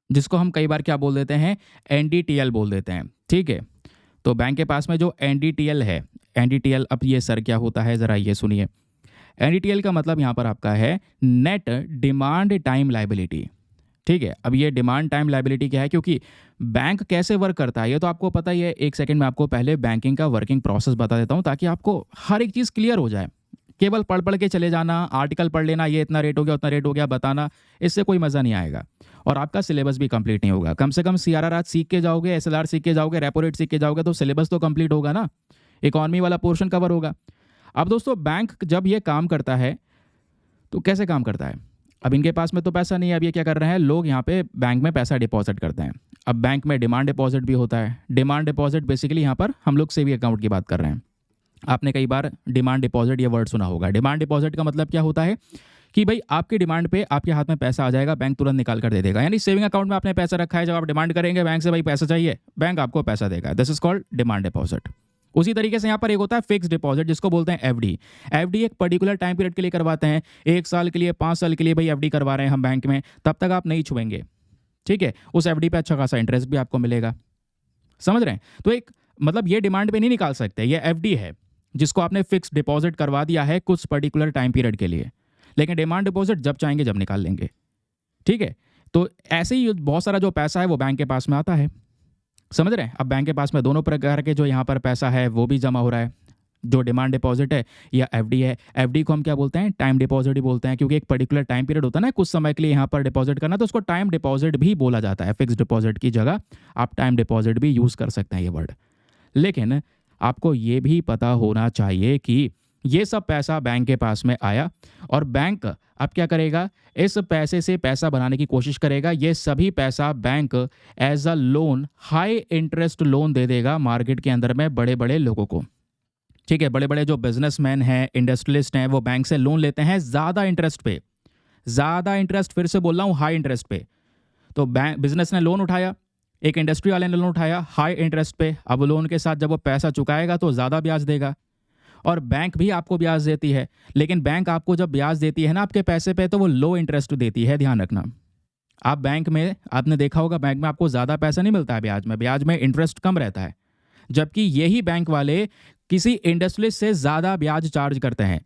जिसको हम कई बार क्या बोल देते हैं? एनडीटीएल बोल देते हैं। ठीक है, तो बैंक के पास में जो एनडीटीएल है, एनडीटीएल, अब ये सर क्या होता है ज़रा ये सुनिए। एनडीटीएल का मतलब यहाँ पर आपका है नेट डिमांड टाइम लायबिलिटी। ठीक है, अब ये डिमांड टाइम लायबिलिटी क्या है? क्योंकि बैंक कैसे वर्क करता है ये तो आपको पता ही है। एक सेकंड में आपको पहले बैंकिंग का वर्किंग प्रोसेस बता देता हूँ ताकि आपको हर एक चीज़ क्लियर हो जाए। केवल पढ़ पढ़ के चले जाना, आर्टिकल पढ़ लेना, ये इतना रेट हो गया, उतना रेट हो गया, बताना, इससे कोई मज़ा नहीं आएगा और आपका सिलेबस भी कंप्लीट नहीं होगा। कम से कम सीआरआर आज सीख के जाओगे, एसएलआर सीख के जाओगे, रेपो रेट सीख के जाओगे, तो सिलेबस तो कंप्लीट होगा ना, इकॉनमी वाला पोर्शन कवर होगा। अब दोस्तों बैंक जब ये काम करता है तो कैसे काम करता है? अब इनके पास में तो पैसा नहीं है, अब ये क्या कर रहे हैं? लोग यहाँ पे बैंक में पैसा डिपॉजिट करते हैं। अब बैंक में डिमांड डिपॉजिट भी होता है। डिमांड डिपॉजिट बेसिकली यहाँ पर हम लोग सेविंग अकाउंट की बात कर रहे हैं। आपने कई बार डिमांड डिपॉजिट ये वर्ड सुना होगा। डिमांड डिपॉजिट का मतलब क्या होता है कि भाई आपकी डिमांड पे आपके हाथ में पैसा आ जाएगा, बैंक तुरंत निकाल कर दे देगा। यानी सेविंग अकाउंट में आपने पैसा रखा है, जब आप डिमांड करेंगे बैंक से भाई पैसा चाहिए, बैंक आपको पैसा देगा। This is called demand deposit. उसी तरीके से यहाँ पर एक होता है फिक्स डिपॉजिट, जिसको बोलते हैं एफडी। एफडी एक पर्टिकुलर टाइम पीरियड के लिए करवाते हैं, 1 साल के लिए, 5 साल के लिए भाई एफडी करवा रहे हैं हम बैंक में, तब तक आप नहीं छुएंगे। ठीक है, उस एफडी पे अच्छा खासा इंटरेस्ट भी आपको मिलेगा। समझ रहे हैं? तो एक मतलब ये डिमांड पे नहीं निकाल सकते, ये एफडी है जिसको आपने फिक्स डिपॉजिट करवा दिया है कुछ पर्टिकुलर टाइम पीरियड के लिए। लेकिन डिमांड डिपॉजिट जब चाहेंगे जब निकाल लेंगे। ठीक है, तो ऐसे ही बहुत सारा जो पैसा है वो बैंक के पास में आता है। समझ रहे हैं? अब बैंक के पास में दोनों प्रकार के जो यहाँ पर पैसा है वो भी जमा हो रहा है। जो डिमांड डिपॉजिट है या एफडी है, एफडी को हम क्या बोलते हैं, टाइम डिपॉजिट ही बोलते हैं, क्योंकि एक पर्टिकुलर टाइम पीरियड होता है ना, कुछ समय के लिए यहाँ पर डिपॉजिट करना, तो उसको टाइम डिपॉजिट भी बोला जाता है। फिक्स डिपॉजिट की जगह आप टाइम डिपॉजिट भी यूज़ कर सकते हैं ये वर्ड। लेकिन आपको ये भी पता होना चाहिए कि ये सब पैसा बैंक के पास में आया और बैंक अब क्या करेगा, इस पैसे से पैसा बनाने की कोशिश करेगा। ये सभी पैसा bank as a loan, high interest loan दे देगा मार्केट के अंदर में बड़े बड़े लोगों को। ठीक है, बड़े बड़े जो बिजनेसमैन हैं, इंडस्ट्रियलिस्ट हैं, वो बैंक से लोन लेते हैं ज़्यादा इंटरेस्ट पे, ज़्यादा इंटरेस्ट, फिर से बोल रहा हूँ हाई इंटरेस्ट पे। तो बैंक बिजनेस ने लोन उठाया, एक इंडस्ट्री वाले ने लोन उठाया हाई इंटरेस्ट पे। अब लोन के साथ जब वो पैसा चुकाएगा तो ज़्यादा ब्याज देगा, और बैंक भी आपको ब्याज देती है। लेकिन बैंक आपको जब ब्याज देती है ना आपके पैसे पे, तो वो लो इंटरेस्ट देती है, ध्यान रखना। आप बैंक में, आपने देखा होगा बैंक में आपको ज़्यादा पैसा नहीं मिलता है ब्याज में इंटरेस्ट कम रहता है, जबकि यही बैंक वाले किसी इंडस्ट्रियलिस्ट से ज़्यादा ब्याज चार्ज करते हैं,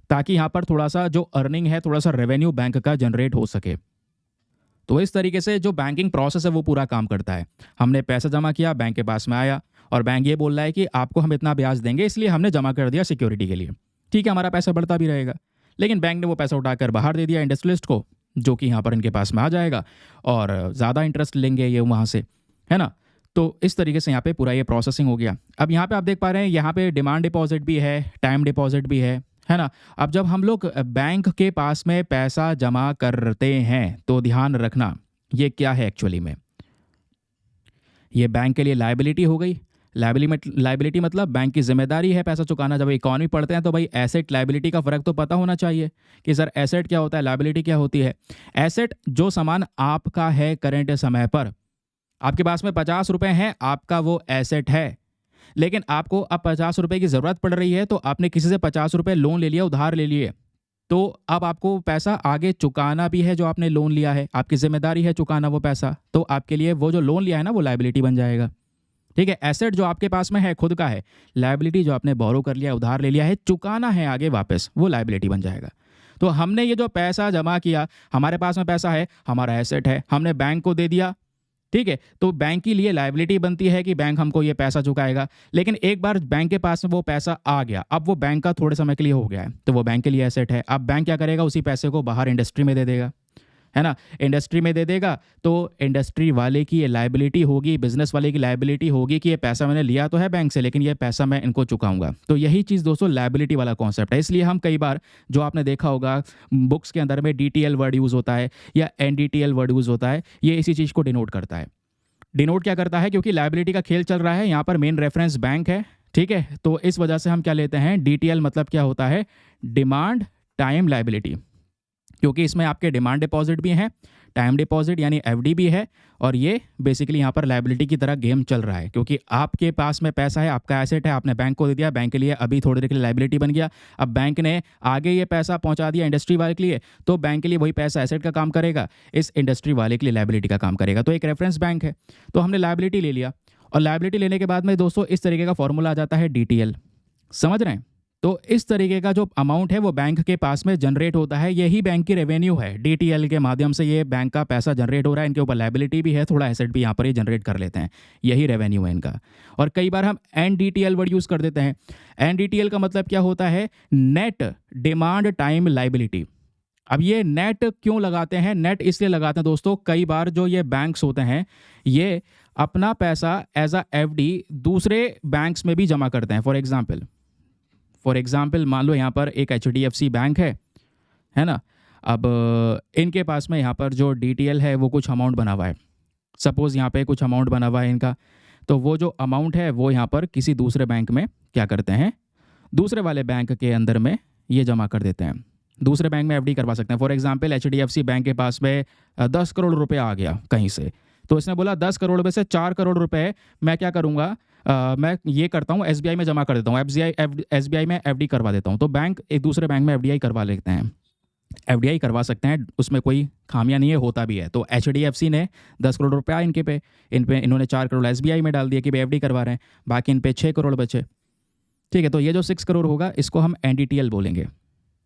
ताकि यहाँ पर थोड़ा सा जो अर्निंग है, थोड़ा सा रेवेन्यू बैंक का जनरेट हो सके। तो इस तरीके से जो बैंकिंग प्रोसेस है वो पूरा काम करता है। हमने पैसा जमा किया, बैंक के पास में आया, और बैंक ये बोल रहा है कि आपको हम इतना ब्याज देंगे, इसलिए हमने जमा कर दिया सिक्योरिटी के लिए। ठीक है, हमारा पैसा बढ़ता भी रहेगा। लेकिन बैंक ने वो पैसा उठाकर बाहर दे दिया इंडस्ट्रियलिस्ट को, जो कि यहाँ पर इनके पास में आ जाएगा और ज़्यादा इंटरेस्ट लेंगे ये वहाँ से, है ना। तो इस तरीके से यहाँ पे पूरा ये प्रोसेसिंग हो गया। अब यहाँ पे आप देख पा रहे हैं, यहाँ पे डिमांड डिपॉजिट भी है, टाइम डिपॉजिट भी है ना। अब जब हम लोग बैंक के पास में पैसा जमा करते हैं तो ध्यान रखना ये क्या है एक्चुअली में। ये बैंक के लिए लायबिलिटी हो गई। लायबिलिटी मतलब बैंक की जिम्मेदारी है पैसा चुकाना। जब इकॉनमी पढ़ते हैं तो भाई एसेट लायबिलिटी का फ़र्क तो पता होना चाहिए कि सर एसेट क्या होता है, लायबिलिटी क्या होती है। एसेट जो सामान आपका है करंट समय पर, आपके पास में 50 रुपये हैं, आपका वो एसेट है। लेकिन आपको अब 50 रुपये की ज़रूरत पड़ रही है, तो आपने किसी से 50 रुपये लोन ले लिया, उधार ले लिए, तो अब आपको पैसा आगे चुकाना भी है। जो आपने लोन लिया है, आपकी जिम्मेदारी है चुकाना वो पैसा, तो आपके लिए वो जो लोन लिया है ना वो लायबिलिटी बन जाएगा। ठीक है, एसेट जो आपके पास में है खुद का है, लायबिलिटी जो आपने बोरो कर लिया, उधार ले लिया है, चुकाना है आगे वापस, वो लायबिलिटी बन जाएगा। तो हमने ये जो पैसा जमा किया, हमारे पास में पैसा है, हमारा एसेट है, हमने बैंक को दे दिया। ठीक है, तो बैंक के लिए लायबिलिटी बनती है कि बैंक हमको ये पैसा चुकाएगा। लेकिन एक बार बैंक के पास में वो पैसा आ गया, अब वो बैंक का थोड़े समय के लिए हो गया है, तो वो बैंक के लिए एसेट है। अब बैंक क्या करेगा, उसी पैसे को बाहर इंडस्ट्री में दे देगा, है ना। इंडस्ट्री में दे देगा तो इंडस्ट्री वाले की ये लायबिलिटी होगी, बिजनेस वाले की लायबिलिटी होगी कि ये पैसा मैंने लिया तो है बैंक से, लेकिन ये पैसा मैं इनको चुकाऊंगा। तो यही चीज़ दोस्तों लायबिलिटी वाला कॉन्सेप्ट है। इसलिए हम कई बार, जो आपने देखा होगा बुक्स के अंदर में डीटीएल वर्ड यूज़ होता है या एनडीटीएल वर्ड यूज़ होता है, ये इसी चीज़ को डिनोट करता है। डिनोट क्या करता है, क्योंकि लायबिलिटी का खेल चल रहा है, यहाँ पर मेन रेफरेंस बैंक है। ठीक है, तो इस वजह से हम क्या लेते हैं, डीटीएल मतलब क्या होता है, डिमांड टाइम लायबिलिटी, क्योंकि इसमें आपके डिमांड डिपॉजिट भी हैं, टाइम डिपॉजिट यानी एफडी भी है, और ये बेसिकली यहाँ पर लायबिलिटी की तरह गेम चल रहा है। क्योंकि आपके पास में पैसा है, आपका एसेट है, आपने बैंक को दे दिया, बैंक के लिए अभी थोड़ी देर के लिए लायबिलिटी बन गया। अब बैंक ने आगे ये पैसा पहुँचा दिया इंडस्ट्री वाले के लिए, तो बैंक के लिए वही पैसा एसेट का काम करेगा, इस इंडस्ट्री वाले के लिए लायबिलिटी का काम करेगा। तो एक रेफरेंस बैंक है, तो हमने लायबिलिटी ले लिया, और लायबिलिटी लेने के बाद में दोस्तों इस तरीके का फॉर्मूला आ जाता है डीटीएल, समझ रहे हैं। तो इस तरीके का जो अमाउंट है वो बैंक के पास में जनरेट होता है, यही बैंक की रेवेन्यू है। डीटीएल के माध्यम से ये बैंक का पैसा जनरेट हो रहा है, इनके ऊपर लायबिलिटी भी है, थोड़ा एसेट भी यहाँ पर ये जनरेट कर लेते हैं, यही रेवेन्यू है इनका। और कई बार हम एनडीटीएल वर्ड यूज़ कर देते हैं। एनडीटीएल का मतलब क्या होता है, नेट डिमांड टाइम लायबिलिटी। अब ये नेट क्यों लगाते हैं, नेट इसलिए लगाते हैं दोस्तों, कई बार जो ये बैंक्स होते हैं ये अपना पैसा एज अ एफडी दूसरे बैंक्स में भी जमा करते हैं। फॉर एग्जाम्पल मान लो यहाँ पर एक एचडीएफसी बैंक है ना। अब इनके पास में यहाँ पर जो डीटीएल है वो कुछ अमाउंट बना हुआ है, सपोज़ यहाँ पे कुछ अमाउंट बना हुआ है इनका, तो वो जो अमाउंट है वो यहाँ पर किसी दूसरे बैंक में क्या करते हैं, दूसरे वाले बैंक के अंदर में ये जमा कर देते हैं, दूसरे बैंक में एफडी करवा सकते हैं। फॉर एग्जांपल एचडीएफसी बैंक के पास में 10 करोड़ रुपए आ गया कहीं से, तो इसने बोला 10 करोड़ रुपए से 4 करोड़ रुपए मैं क्या करूँगा, मैं ये करता हूँ एसबीआई में जमा कर देता हूँ, एसबीआई में एफडी करवा देता हूँ। तो बैंक एक दूसरे बैंक में एफडीआई करवा लेते हैं, एफडीआई करवा सकते हैं, उसमें कोई खामियां नहीं है, होता भी है। तो एचडीएफसी ने 10 करोड़ रुपया इन्होंने 4 करोड़ एसबीआई में डाल दिया कि भाई एफडी करवा रहे हैं, बाकी इन पे 6 करोड़ बचे। ठीक है, तो ये जो 6 करोड़ होगा इसको हम एनडीटीएल बोलेंगे।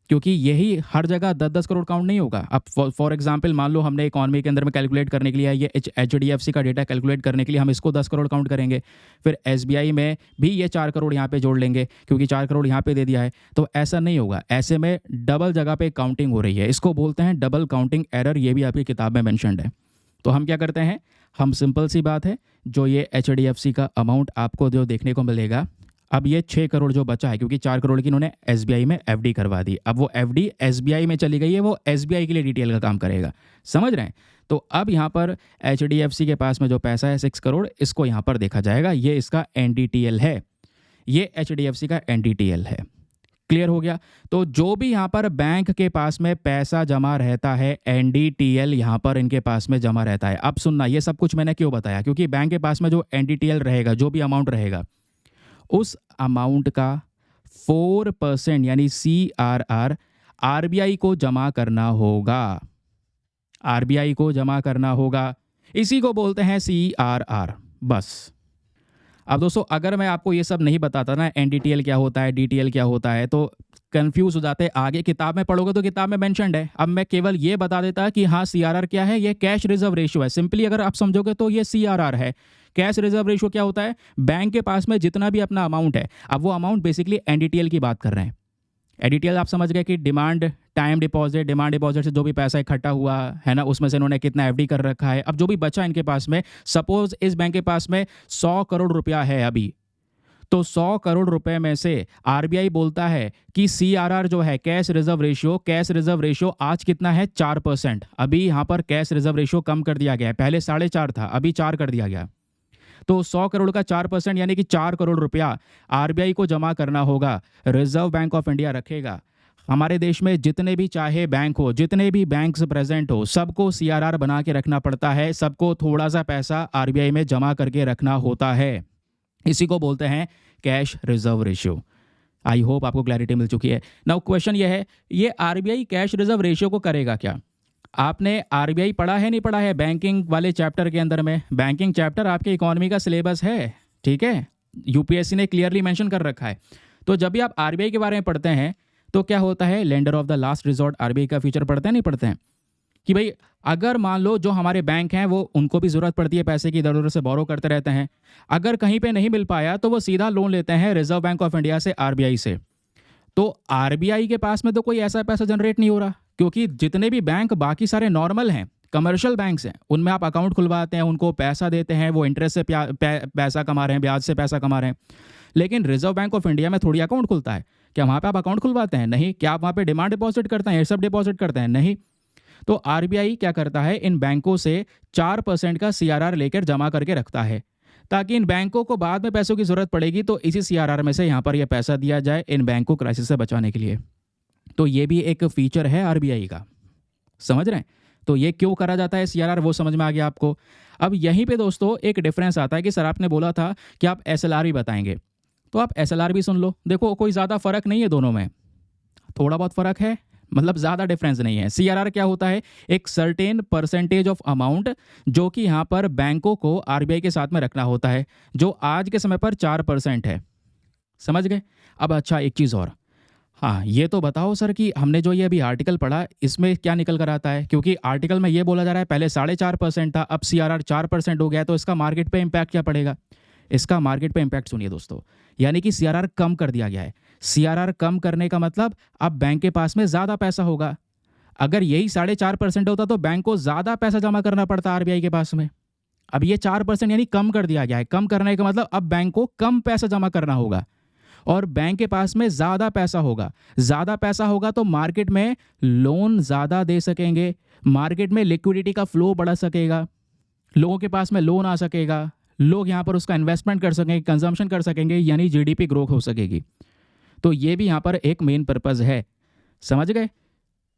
क्योंकि यही हर जगह 10-10 करोड़ काउंट नहीं होगा। अब फॉर एग्जांपल मान लो हमने इकॉनमी के अंदर में कैलकुलेट करने के लिए ये एचडीएफसी का डेटा कैलकुलेट करने के लिए हम इसको 10 करोड़ काउंट करेंगे, फिर एसबीआई में भी ये 4 करोड़ यहाँ पे जोड़ लेंगे क्योंकि 4 करोड़ यहाँ पे दे दिया है। तो ऐसा नहीं होगा, ऐसे में डबल जगह पे काउंटिंग हो रही है, इसको बोलते हैं डबल काउंटिंग एरर। ये भी आपकी किताब में मैंशनड है। तो हम क्या करते हैं, हम सिंपल सी बात है, जो ये एचडीएफसी का अमाउंट आपको जो देखने को मिलेगा, अब ये 6 करोड़ जो बचा है, क्योंकि 4 करोड़ की इन्होंने एसबीआई में एफडी करवा दी, अब वो एफडी एसबीआई में चली गई है, वो एसबीआई के लिए डीटीएल का काम करेगा। समझ रहे हैं? तो अब यहाँ पर एचडीएफसी के पास में जो पैसा है 6 करोड़, इसको यहाँ पर देखा जाएगा, ये इसका एनडीटीएल है, ये एचडीएफसी का एनडीटीएल है। क्लियर हो गया? तो जो भी यहाँ पर बैंक के पास में पैसा जमा रहता है, एनडीटीएल यहाँ पर इनके पास में जमा रहता है। अब सुनना, ये सब कुछ मैंने क्यों बताया, क्योंकि बैंक के पास में जो एनडीटीएल रहेगा, जो भी अमाउंट रहेगा, उस अमाउंट का 4% यानी सीआरआर आरबीआई को जमा करना होगा, आरबीआई को जमा करना होगा। इसी को बोलते हैं सीआरआर। बस। अब दोस्तों, अगर मैं आपको ये सब नहीं बताता ना, एनडीटीएल क्या होता है, डीटीएल क्या होता है, तो कंफ्यूज हो जाते। आगे किताब में पढ़ोगे तो किताब में मेंशन्ड है। अब मैं केवल ये बता देता कि हाँ, सीआरआर क्या है, ये कैश रिजर्व रेशियो है। सिंपली अगर आप समझोगे तो ये सीआरआर है। कैश रिजर्व रेशियो क्या होता है, बैंक के पास में जितना भी अपना अमाउंट है, अब वो अमाउंट बेसिकली एनडीटीएल की बात कर रहे हैं। एनडीटीएल आप समझ गए कि demand time deposit, demand deposit से जो भी पैसा इकट्ठा हुआ है ना, उसमें से इन्होंने कितना एफडी कर रखा है। अब जो भी बचा इनके पास में, सपोज इस बैंक के पास में 100 करोड़ रुपया है अभी, तो 100 करोड़ रुपए में से आरबीआई बोलता है कि सीआरआर जो है, cash reserve ratio, cash reserve ratio आज कितना है, 4%। अभी यहाँ पर कैश रिजर्व रेशियो कम कर दिया गया है, पहले 4.5 था, अभी 4 कर दिया गया। तो 100 करोड़ का 4% यानी कि 4 करोड़ रुपया आरबीआई को जमा करना होगा। रिजर्व बैंक ऑफ इंडिया रखेगा। हमारे देश में जितने भी चाहे बैंक हो, जितने भी बैंक्स प्रेजेंट हो, सबको सीआरआर बना के रखना पड़ता है, सबको थोड़ा सा पैसा आरबीआई में जमा करके रखना होता है। इसी को बोलते हैं cash reserve ratio. I hope आपको क्लैरिटी मिल चुकी है। नाउ क्वेश्चन ये है, ये आरबीआई कैश रिजर्व रेशियो को करेगा क्या? आपने आरबीआई पढ़ा है, नहीं पढ़ा है? बैंकिंग वाले चैप्टर के अंदर में, बैंकिंग चैप्टर आपके इकोनॉमी का सिलेबस है, ठीक है, यूपीएससी ने क्लियरली मेंशन कर रखा है। तो जब भी आप आरबीआई के बारे में पढ़ते हैं तो क्या होता है, lender of the last resort, RBI का फीचर पढ़ते हैं, नहीं पढ़ते हैं? कि भाई अगर मान लो जो हमारे बैंक हैं वो, उनको भी ज़रूरत पड़ती है पैसे की, इधर उधर से बोरो करते रहते हैं। अगर कहीं पे नहीं मिल पाया तो वो सीधा लोन लेते हैं रिजर्व बैंक ऑफ इंडिया से, आरबीआई से। तो आरबीआई के पास में तो कोई ऐसा पैसा जनरेट नहीं हो रहा, क्योंकि जितने भी बैंक बाकी सारे नॉर्मल हैं, कमर्शियल बैंक्स हैं, उनमें आप अकाउंट खुलवाते हैं, उनको पैसा देते हैं, वो इंटरेस्ट से पैसा कमा रहे हैं, ब्याज से पैसा कमा रहे हैं। लेकिन रिजर्व बैंक ऑफ इंडिया में थोड़ी अकाउंट खुलता है क्या? वहाँ पे आप अकाउंट खुलवाते हैं? नहीं। क्या आप वहाँ पे डिमांड डिपॉजिट करते हैं, ये सब डिपॉजिट करते हैं? नहीं। तो आरबीआई क्या करता है, इन बैंकों से 4% का सीआरआर लेकर जमा करके रखता है, ताकि इन बैंकों को बाद में पैसों की जरूरत पड़ेगी तो इसी सीआरआर में से यहाँ पर यह पैसा दिया जाए इन बैंक को क्राइसिस से बचाने के लिए। तो ये भी एक फीचर है आरबीआई का। समझ रहे हैं? तो ये क्यों करा जाता है सीआरआर, वो समझ में आ गया आपको। अब यहीं पे दोस्तों एक डिफरेंस आता है कि सर आपने बोला था कि आप एसएलआर भी बताएंगे, तो आप एसएलआर भी सुन लो। देखो कोई ज़्यादा फर्क नहीं है दोनों में, थोड़ा बहुत फर्क है, मतलब ज़्यादा डिफरेंस नहीं है। सीआरआर क्या होता है, एक सर्टेन परसेंटेज ऑफ अमाउंट जो कि यहाँ पर बैंकों को आरबीआई के साथ में रखना होता है, जो आज के समय पर 4% है। समझ गए? अब अच्छा एक चीज़ और, हाँ ये तो बताओ सर कि हमने जो ये अभी आर्टिकल पढ़ा इसमें क्या निकल कर आता है, क्योंकि आर्टिकल में ये बोला जा रहा है पहले 4.5% था, अब सीआरआर 4% हो गया, तो इसका मार्केट पे इम्पैक्ट क्या पड़ेगा? इसका मार्केट पे इम्पैक्ट सुनिए दोस्तों, यानी कि सीआरआर कम कर दिया गया है। सीआरआर कम करने का मतलब अब बैंक के पास में ज़्यादा पैसा होगा। अगर यही 4.5% होता तो बैंक को ज़्यादा पैसा जमा करना पड़ता आरबीआई के पास में। अब ये 4% यानी कम कर दिया गया है। कम करने का मतलब अब बैंक को कम पैसा जमा करना होगा और बैंक के पास में ज़्यादा पैसा होगा। ज़्यादा पैसा होगा तो मार्केट में लोन ज़्यादा दे सकेंगे, मार्केट में लिक्विडिटी का फ्लो बढ़ सकेगा, लोगों के पास में लोन आ सकेगा, लोग यहाँ पर उसका इन्वेस्टमेंट कर सकेंगे, कंजम्पशन कर सकेंगे, यानी जीडीपी ग्रोथ हो सकेगी। तो ये भी यहाँ पर एक मेन पर्पज़ है। समझ गए?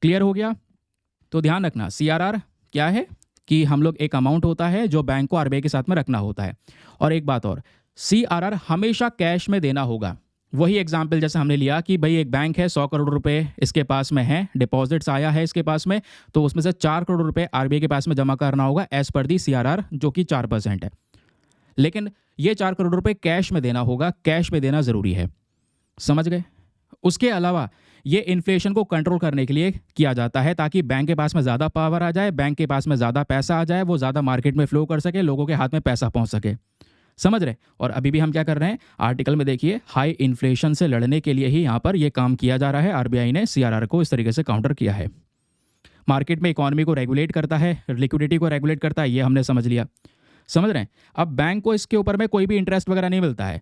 क्लियर हो गया? तो ध्यान रखना, सीआरआर क्या है कि हम लोग एक अमाउंट होता है जो बैंक को आरबीआई के साथ में रखना होता है। और एक बात और, सीआरआर हमेशा कैश में देना होगा। वही एग्जाम्पल जैसे हमने लिया कि भाई एक बैंक है, 100 करोड़ रुपए इसके पास में है, डिपॉजिट्स आया है इसके पास में, तो उसमें से 4 करोड़ रुपए आरबीआई के पास में जमा करना होगा एज पर दी सीआरआर, जो कि 4% है। लेकिन ये 4 करोड़ रुपए कैश में देना होगा, कैश में देना ज़रूरी है। समझ गए? उसके अलावा ये इन्फ्लेशन को कंट्रोल करने के लिए किया जाता है, ताकि बैंक के पास में ज़्यादा पावर आ जाए, बैंक के पास में ज़्यादा पैसा आ जाए, वो ज़्यादा मार्केट में फ्लो कर सके, लोगों के हाथ में पैसा पहुंच सके। समझ रहे? और अभी भी हम क्या कर रहे हैं, आर्टिकल में देखिए, हाई इन्फ्लेशन से लड़ने के लिए ही यहाँ पर ये काम किया जा रहा है। आरबीआई ने सीआरआर को इस तरीके से काउंटर किया है। मार्केट में इकोनॉमी को रेगुलेट करता है, लिक्विडिटी को रेगुलेट करता है, ये हमने समझ लिया। समझ रहे हैं? अब बैंक को इसके ऊपर में कोई भी इंटरेस्ट वगैरह नहीं मिलता है।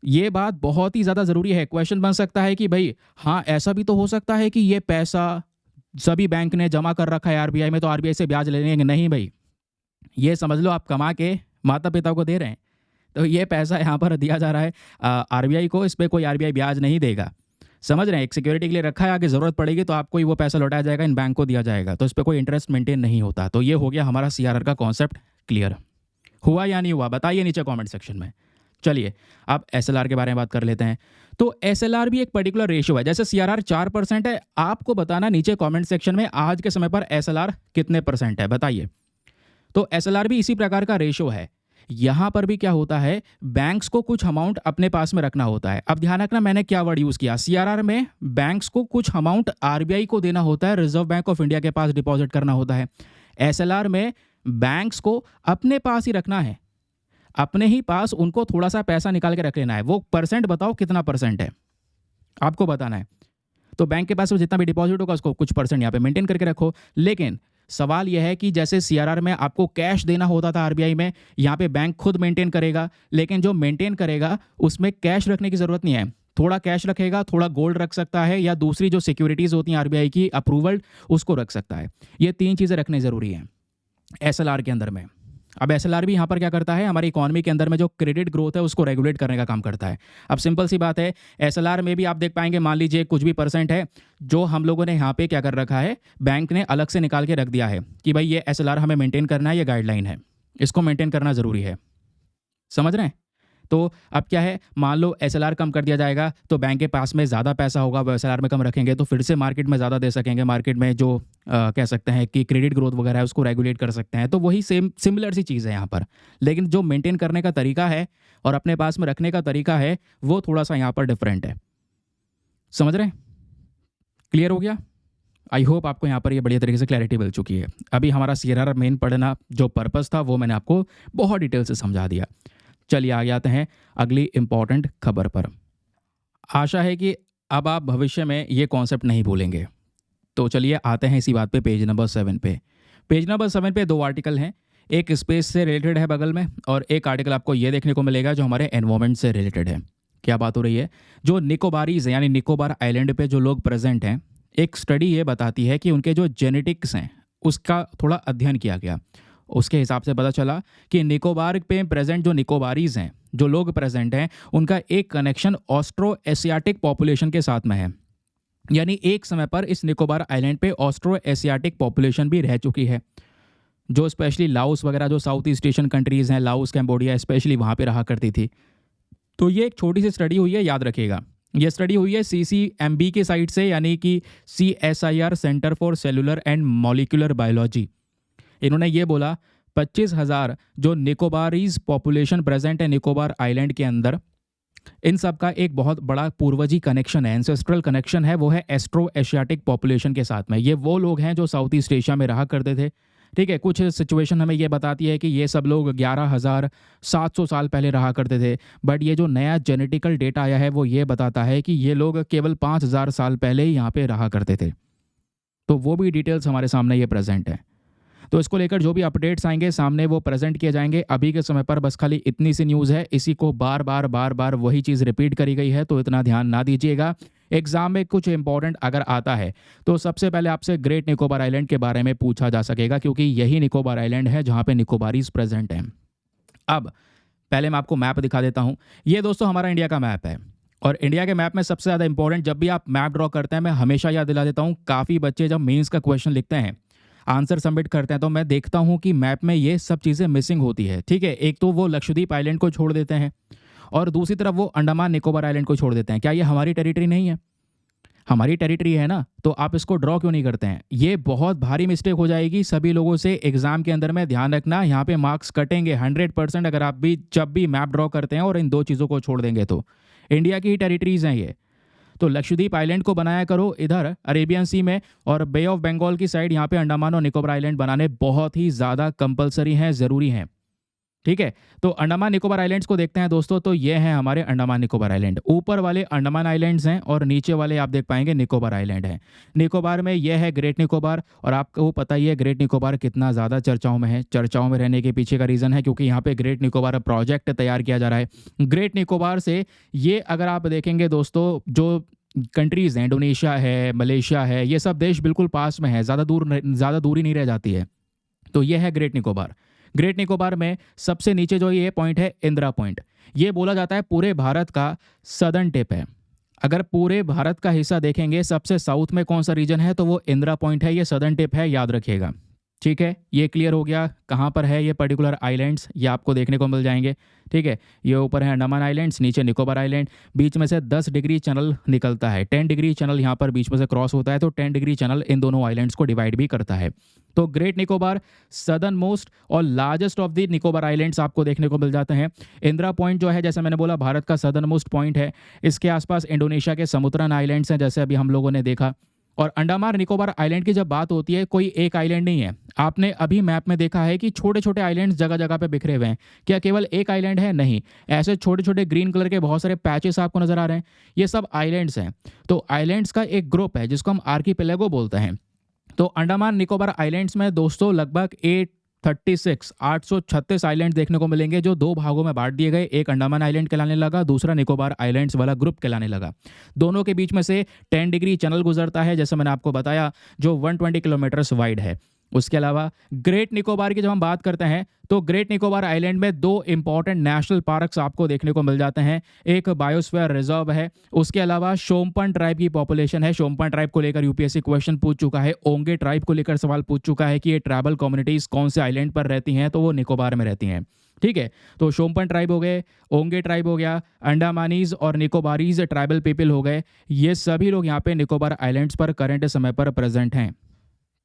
ये बात बहुत ही ज़्यादा ज़रूरी है। क्वेश्चन बन सकता है कि भाई हाँ, ऐसा भी तो हो सकता है कि ये पैसा सभी बैंक ने जमा कर रखा है आरबीआई में, तो आरबीआई से ब्याज ले लेंगे। नहीं भाई, ये समझ लो आप कमा के माता पिता को दे रहे हैं, तो ये पैसा यहाँ पर दिया जा रहा है आरबीआई को, इस पर कोई आरबीआई ब्याज नहीं देगा। समझ रहे हैं? एक सिक्योरिटी के लिए रखा है, आगे ज़रूरत पड़ेगी तो आपको ही वो पैसा लौटाया जाएगा, इन बैंक को दिया जाएगा, तो इस पर कोई इंटरेस्ट मेंटेन नहीं होता। तो ये हो गया हमारा सीआरआर का कॉन्सेप्ट क्लियर। हुआ या नहीं हुआ बताइए नीचे कमेंट सेक्शन में। चलिए अब एसएलआर के बारे में बात कर लेते हैं। तो एसएलआर भी एक पर्टिकुलर रेशियो है। जैसे सीआरआर 4% है, आपको बताना नीचे कमेंट सेक्शन में आज के समय पर एसएलआर कितने परसेंट है, बताइए। तो एसएलआर भी इसी प्रकार का रेशियो है। यहाँ पर भी क्या होता है, बैंक्स को कुछ अमाउंट अपने पास में रखना होता है। अब ध्यान रखना मैंने क्या वर्ड यूज़ किया। सीआरआर में बैंक्स को कुछ अमाउंट आरबीआई को देना होता है, रिजर्व बैंक ऑफ इंडिया के पास डिपॉजिट करना होता है। एसएलआर में बैंक्स को अपने पास ही रखना है, अपने ही पास उनको थोड़ा सा पैसा निकाल के रख लेना है। वो परसेंट बताओ कितना परसेंट है, आपको बताना है। तो बैंक के पास जितना भी डिपॉजिट होगा उसको कुछ परसेंट यहाँ पे मेंटेन करके रखो। लेकिन सवाल यह है कि जैसे सीआरआर में आपको कैश देना होता था आरबीआई में, यहाँ पे बैंक खुद मेंटेन करेगा, लेकिन जो मेंटेन करेगा उसमें कैश रखने की जरूरत नहीं है। थोड़ा कैश रखेगा, थोड़ा गोल्ड रख सकता है, या दूसरी जो सिक्योरिटीज़ होती हैं आरबीआई की अप्रूवल्ड, उसको रख सकता है। ये 3 चीज़ें रखनी ज़रूरी हैं एसएलआर के अंदर में। अब एसएलआर भी यहाँ पर क्या करता है, हमारी इकोनॉमी के अंदर में जो क्रेडिट ग्रोथ है उसको रेगुलेट करने का काम करता है। अब सिंपल सी बात है, एसएलआर में भी आप देख पाएंगे, मान लीजिए कुछ भी परसेंट है जो हम लोगों ने यहाँ पे क्या कर रखा है, बैंक ने अलग से निकाल के रख दिया है कि भाई ये एसएलआर हमें मेंटेन करना है, ये गाइडलाइन है, इसको मेंटेन करना ज़रूरी है। समझ रहे हैं? तो अब क्या है, मान लो एसएलआर कम कर दिया जाएगा तो बैंक के पास में ज़्यादा पैसा होगा, वो एसएलआर में कम रखेंगे तो फिर से मार्केट में ज़्यादा दे सकेंगे। मार्केट में जो कह सकते हैं कि क्रेडिट ग्रोथ वगैरह है उसको रेगुलेट कर सकते हैं। तो वही सिमिलर सी चीज़ है यहाँ पर, लेकिन जो मेंटेन करने का तरीका है और अपने पास में रखने का तरीका है वो थोड़ा सा यहाँ पर डिफरेंट है। समझ रहे हैं? क्लियर हो गया? आई होप आपको यहाँ पर ये बढ़िया तरीके से क्लैरिटी मिल चुकी है। अभी हमारा सीआरआर मेन पढ़ना जो पर्पस था वो मैंने आपको बहुत डिटेल से समझा दिया। चलिए आगे आते हैं अगली इंपॉर्टेंट खबर पर। आशा है कि अब आप भविष्य में ये कॉन्सेप्ट नहीं भूलेंगे। तो चलिए आते हैं इसी बात पे, पेज नंबर 7 पे। पेज नंबर 7 पे 2 आर्टिकल हैं, एक स्पेस से रिलेटेड है बगल में, और एक आर्टिकल आपको ये देखने को मिलेगा जो हमारे एनवायरमेंट से रिलेटेड है। क्या बात हो रही है, जो निकोबारीज यानी निकोबार आइलैंड पे जो लोग प्रेजेंट हैं, एक स्टडी ये बताती है कि उनके जो जेनेटिक्स हैं उसका थोड़ा अध्ययन किया गया। उसके हिसाब से पता चला कि निकोबार पे प्रेजेंट जो निकोबारीज हैं, जो लोग प्रेजेंट हैं, उनका एक कनेक्शन ऑस्ट्रो एशियाटिक पॉपुलेशन के साथ में है। यानी एक समय पर इस निकोबार आइलैंड पे ऑस्ट्रो एशियाटिक पॉपुलेशन भी रह चुकी है, जो स्पेशली लाओस वगैरह जो साउथ ईस्ट एशियन कंट्रीज़ हैं, लाओस कैम्बोडिया स्पेशली, वहाँ पे रहा करती थी। तो ये एक छोटी सी स्टडी हुई है, याद रखिएगा। ये स्टडी हुई है CCMB की साइट से, यानी कि CSIR centre for cellular and molecular biology. इन्होंने ये बोला 25,000 जो निकोबारीज पॉपुलेशन प्रेजेंट है निकोबार आइलैंड के अंदर, इन सब का एक बहुत बड़ा पूर्वजी कनेक्शन है, एंसेस्ट्रल कनेक्शन है, वो है एस्ट्रो एशियाटिक पॉपुलेशन के साथ में। ये वो लोग हैं जो साउथ ईस्ट एशिया में रहा करते थे। ठीक है, कुछ सिचुएशन हमें ये बताती है कि ये सब लोग 11,700 साल पहले रहा करते थे, बट ये जो नया जेनेटिकल डेटा आया है वो ये बताता है कि ये लोग केवल 5,000 साल पहले ही यहाँ पे रहा करते थे। तो वो भी डिटेल्स हमारे सामने ये प्रेजेंट है। तो इसको लेकर जो भी अपडेट्स आएंगे सामने वो प्रेजेंट किए जाएंगे। अभी के समय पर बस खाली इतनी सी न्यूज़ है, इसी को बार बार वही चीज़ रिपीट करी गई है, तो इतना ध्यान ना दीजिएगा। एग्जाम में कुछ इंपॉर्टेंट अगर आता है तो सबसे पहले आपसे ग्रेट निकोबार आइलैंड के बारे में पूछा जा सकेगा, क्योंकि यही निकोबार आइलैंड है जहाँ पे निकोबारीज प्रेजेंट हैं। अब पहले मैं आपको मैप दिखा देता हूँ। ये दोस्तों हमारा इंडिया का मैप है, और इंडिया के मैप में सबसे ज़्यादा इंपॉर्टेंट, जब भी आप मैप ड्रॉ करते हैं मैं हमेशा याद दिला देता हूँ, काफ़ी बच्चे जब मेंस का क्वेश्चन लिखते हैं, आंसर सबमिट करते हैं, तो मैं देखता हूँ कि मैप में ये सब चीज़ें मिसिंग होती है। ठीक है, एक तो वो लक्षद्वीप आइलैंड को छोड़ देते हैं, और दूसरी तरफ वो अंडमान निकोबार आइलैंड को छोड़ देते हैं। क्या ये हमारी टेरिटरी नहीं है? हमारी टेरिटरी है ना, तो आप इसको ड्रॉ क्यों नहीं करते हैं? ये बहुत भारी मिस्टेक हो जाएगी सभी लोगों से एग्जाम के अंदर में, ध्यान रखना, यहाँ पे मार्क्स कटेंगे 100% अगर आप भी जब भी मैप ड्रॉ करते हैं और इन दो चीज़ों को छोड़ देंगे तो। इंडिया की ही टेरिटरीज हैं ये, तो लक्षद्वीप आइलैंड को बनाया करो इधर अरेबियन सी में, और बे ऑफ बंगाल की साइड यहाँ पे अंडमान और निकोबार आइलैंड बनाने बहुत ही ज़्यादा कंपलसरी हैं, ज़रूरी हैं। ठीक है, तो अंडमान निकोबार आइलैंड्स को देखते हैं दोस्तों। तो ये हैं हमारे अंडमान निकोबार आइलैंड, ऊपर वाले अंडमान आइलैंड्स हैं और नीचे वाले आप देख पाएंगे निकोबार आइलैंड हैं। निकोबार में यह है ग्रेट निकोबार, और आपको पता ही है ग्रेट निकोबार कितना ज़्यादा चर्चाओं में है। चर्चाओं में रहने के पीछे का रीज़न है क्योंकि यहाँ पे ग्रेट निकोबार प्रोजेक्ट तैयार किया जा रहा है। ग्रेट निकोबार से ये अगर आप देखेंगे दोस्तों, जो कंट्रीज़ हैं, इंडोनेशिया है, मलेशिया है, ये सब देश बिल्कुल पास में है, ज़्यादा दूरी नहीं रह जाती है। तो ये है ग्रेट निकोबार। ग्रेट निकोबार में सबसे नीचे जो ये पॉइंट है इंदिरा पॉइंट, ये बोला जाता है पूरे भारत का सदर्न टिप है। अगर पूरे भारत का हिस्सा देखेंगे सबसे साउथ में कौन सा रीजन है तो वो इंदिरा पॉइंट है, ये सदर्न टिप है, याद रखिएगा। ठीक है, ये क्लियर हो गया कहाँ पर है ये पर्टिकुलर आइलैंड्स, ये आपको देखने को मिल जाएंगे। ठीक है, ये ऊपर है अंडमान आइलैंड्स, नीचे निकोबार आइलैंड, बीच में से 10 डिग्री चैनल निकलता है, 10 डिग्री चैनल यहाँ पर बीच में से क्रॉस होता है, तो 10 डिग्री चैनल इन दोनों आइलैंड्स को डिवाइड भी करता है। तो ग्रेट निकोबार सदर्न मोस्ट और largest of the Nicobar islands आपको देखने को मिल जाते हैं। इंदिरा पॉइंट जो है, जैसे मैंने बोला, भारत का सदर्न मोस्ट पॉइंट है। इसके आसपास इंडोनेशिया के समुद्रन आइलैंड्स हैं, जैसे अभी हम लोगों ने देखा। और अंडमान निकोबार आइलैंड की जब बात होती है, कोई एक आइलैंड नहीं है। आपने अभी मैप में देखा है कि छोटे छोटे आइलैंड्स जगह जगह पे बिखरे हुए हैं, क्या केवल एक आइलैंड है? नहीं, ऐसे छोटे छोटे ग्रीन कलर के बहुत सारे पैचेस आपको नजर आ रहे हैं, ये सब आइलैंड्स हैं। तो आइलैंड्स का एक ग्रुप है जिसको हम आर्कीपेलागो बोलते हैं। तो अंडमान निकोबार आइलैंड्स में दोस्तों लगभग 836 आइलैंड देखने को मिलेंगे, जो 2 भागों में बांट दिए गए। एक अंडमान आइलैंड कहलाने लगा, दूसरा निकोबार आइलैंड्स वाला ग्रुप कहलाने लगा। दोनों के बीच में से 10 डिग्री चैनल गुजरता है, जैसे मैंने आपको बताया, जो 120 किलोमीटर्स वाइड है। उसके अलावा ग्रेट निकोबार की जब हम बात करते हैं तो ग्रेट निकोबार आइलैंड में 2 इंपॉर्टेंट नेशनल पार्क्स आपको देखने को मिल जाते हैं। एक बायोस्फीयर रिजर्व है, उसके अलावा शोम्पन ट्राइब की पॉपुलेशन है। शोम्पन ट्राइब को लेकर यूपीएससी क्वेश्चन पूछ चुका है, ओंगे ट्राइब को लेकर सवाल पूछ चुका है कि ये ट्राइबल कम्युनिटीज कौन से आइलैंड पर रहती हैं, तो वो निकोबार में रहती हैं। ठीक है, तो शोम्पन ट्राइब हो गए, ओंगे ट्राइब हो गया, अंडमानीज और निकोबारीज ट्राइबल पीपल हो गए। ये सभी लोग यहाँ पे निकोबार आइलैंड्स पर करंट समय पर प्रेजेंट हैं।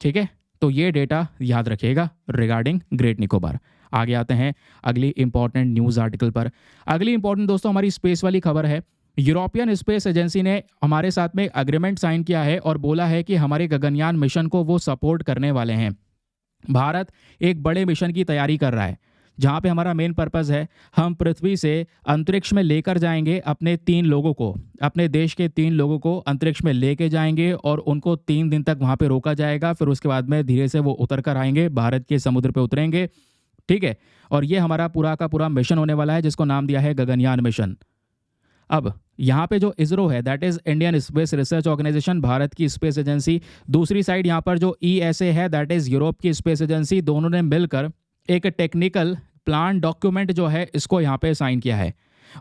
ठीक है, तो ये डेटा याद रखिएगा रिगार्डिंग ग्रेट निकोबार। आगे आते हैं अगली इंपॉर्टेंट न्यूज़ आर्टिकल पर। अगली इंपॉर्टेंट दोस्तों हमारी स्पेस वाली खबर है। यूरोपियन स्पेस एजेंसी ने हमारे साथ में अग्रीमेंट साइन किया है और बोला है कि हमारे गगनयान मिशन को वो सपोर्ट करने वाले हैं। भारत एक बड़े मिशन की तैयारी कर रहा है, जहाँ पे हमारा मेन पर्पस है, हम पृथ्वी से अंतरिक्ष में लेकर जाएंगे अपने 3 लोगों को, अपने देश के 3 लोगों को अंतरिक्ष में लेके जाएंगे और उनको 3 दिन तक वहाँ पे रोका जाएगा। फिर उसके बाद में धीरे से वो उतर कर आएंगे, भारत के समुद्र पे उतरेंगे। ठीक है, और ये हमारा पूरा का पूरा मिशन होने वाला है, जिसको नाम दिया है गगनयान मिशन। अब यहाँ पे जो इसरो है, that is Indian space research organisation, भारत की स्पेस एजेंसी, दूसरी साइड यहाँ पर जो ईएसए है, दैट इज यूरोप की स्पेस एजेंसी, दोनों ने मिलकर एक टेक्निकल प्लान डॉक्यूमेंट जो है इसको यहाँ पे साइन किया है।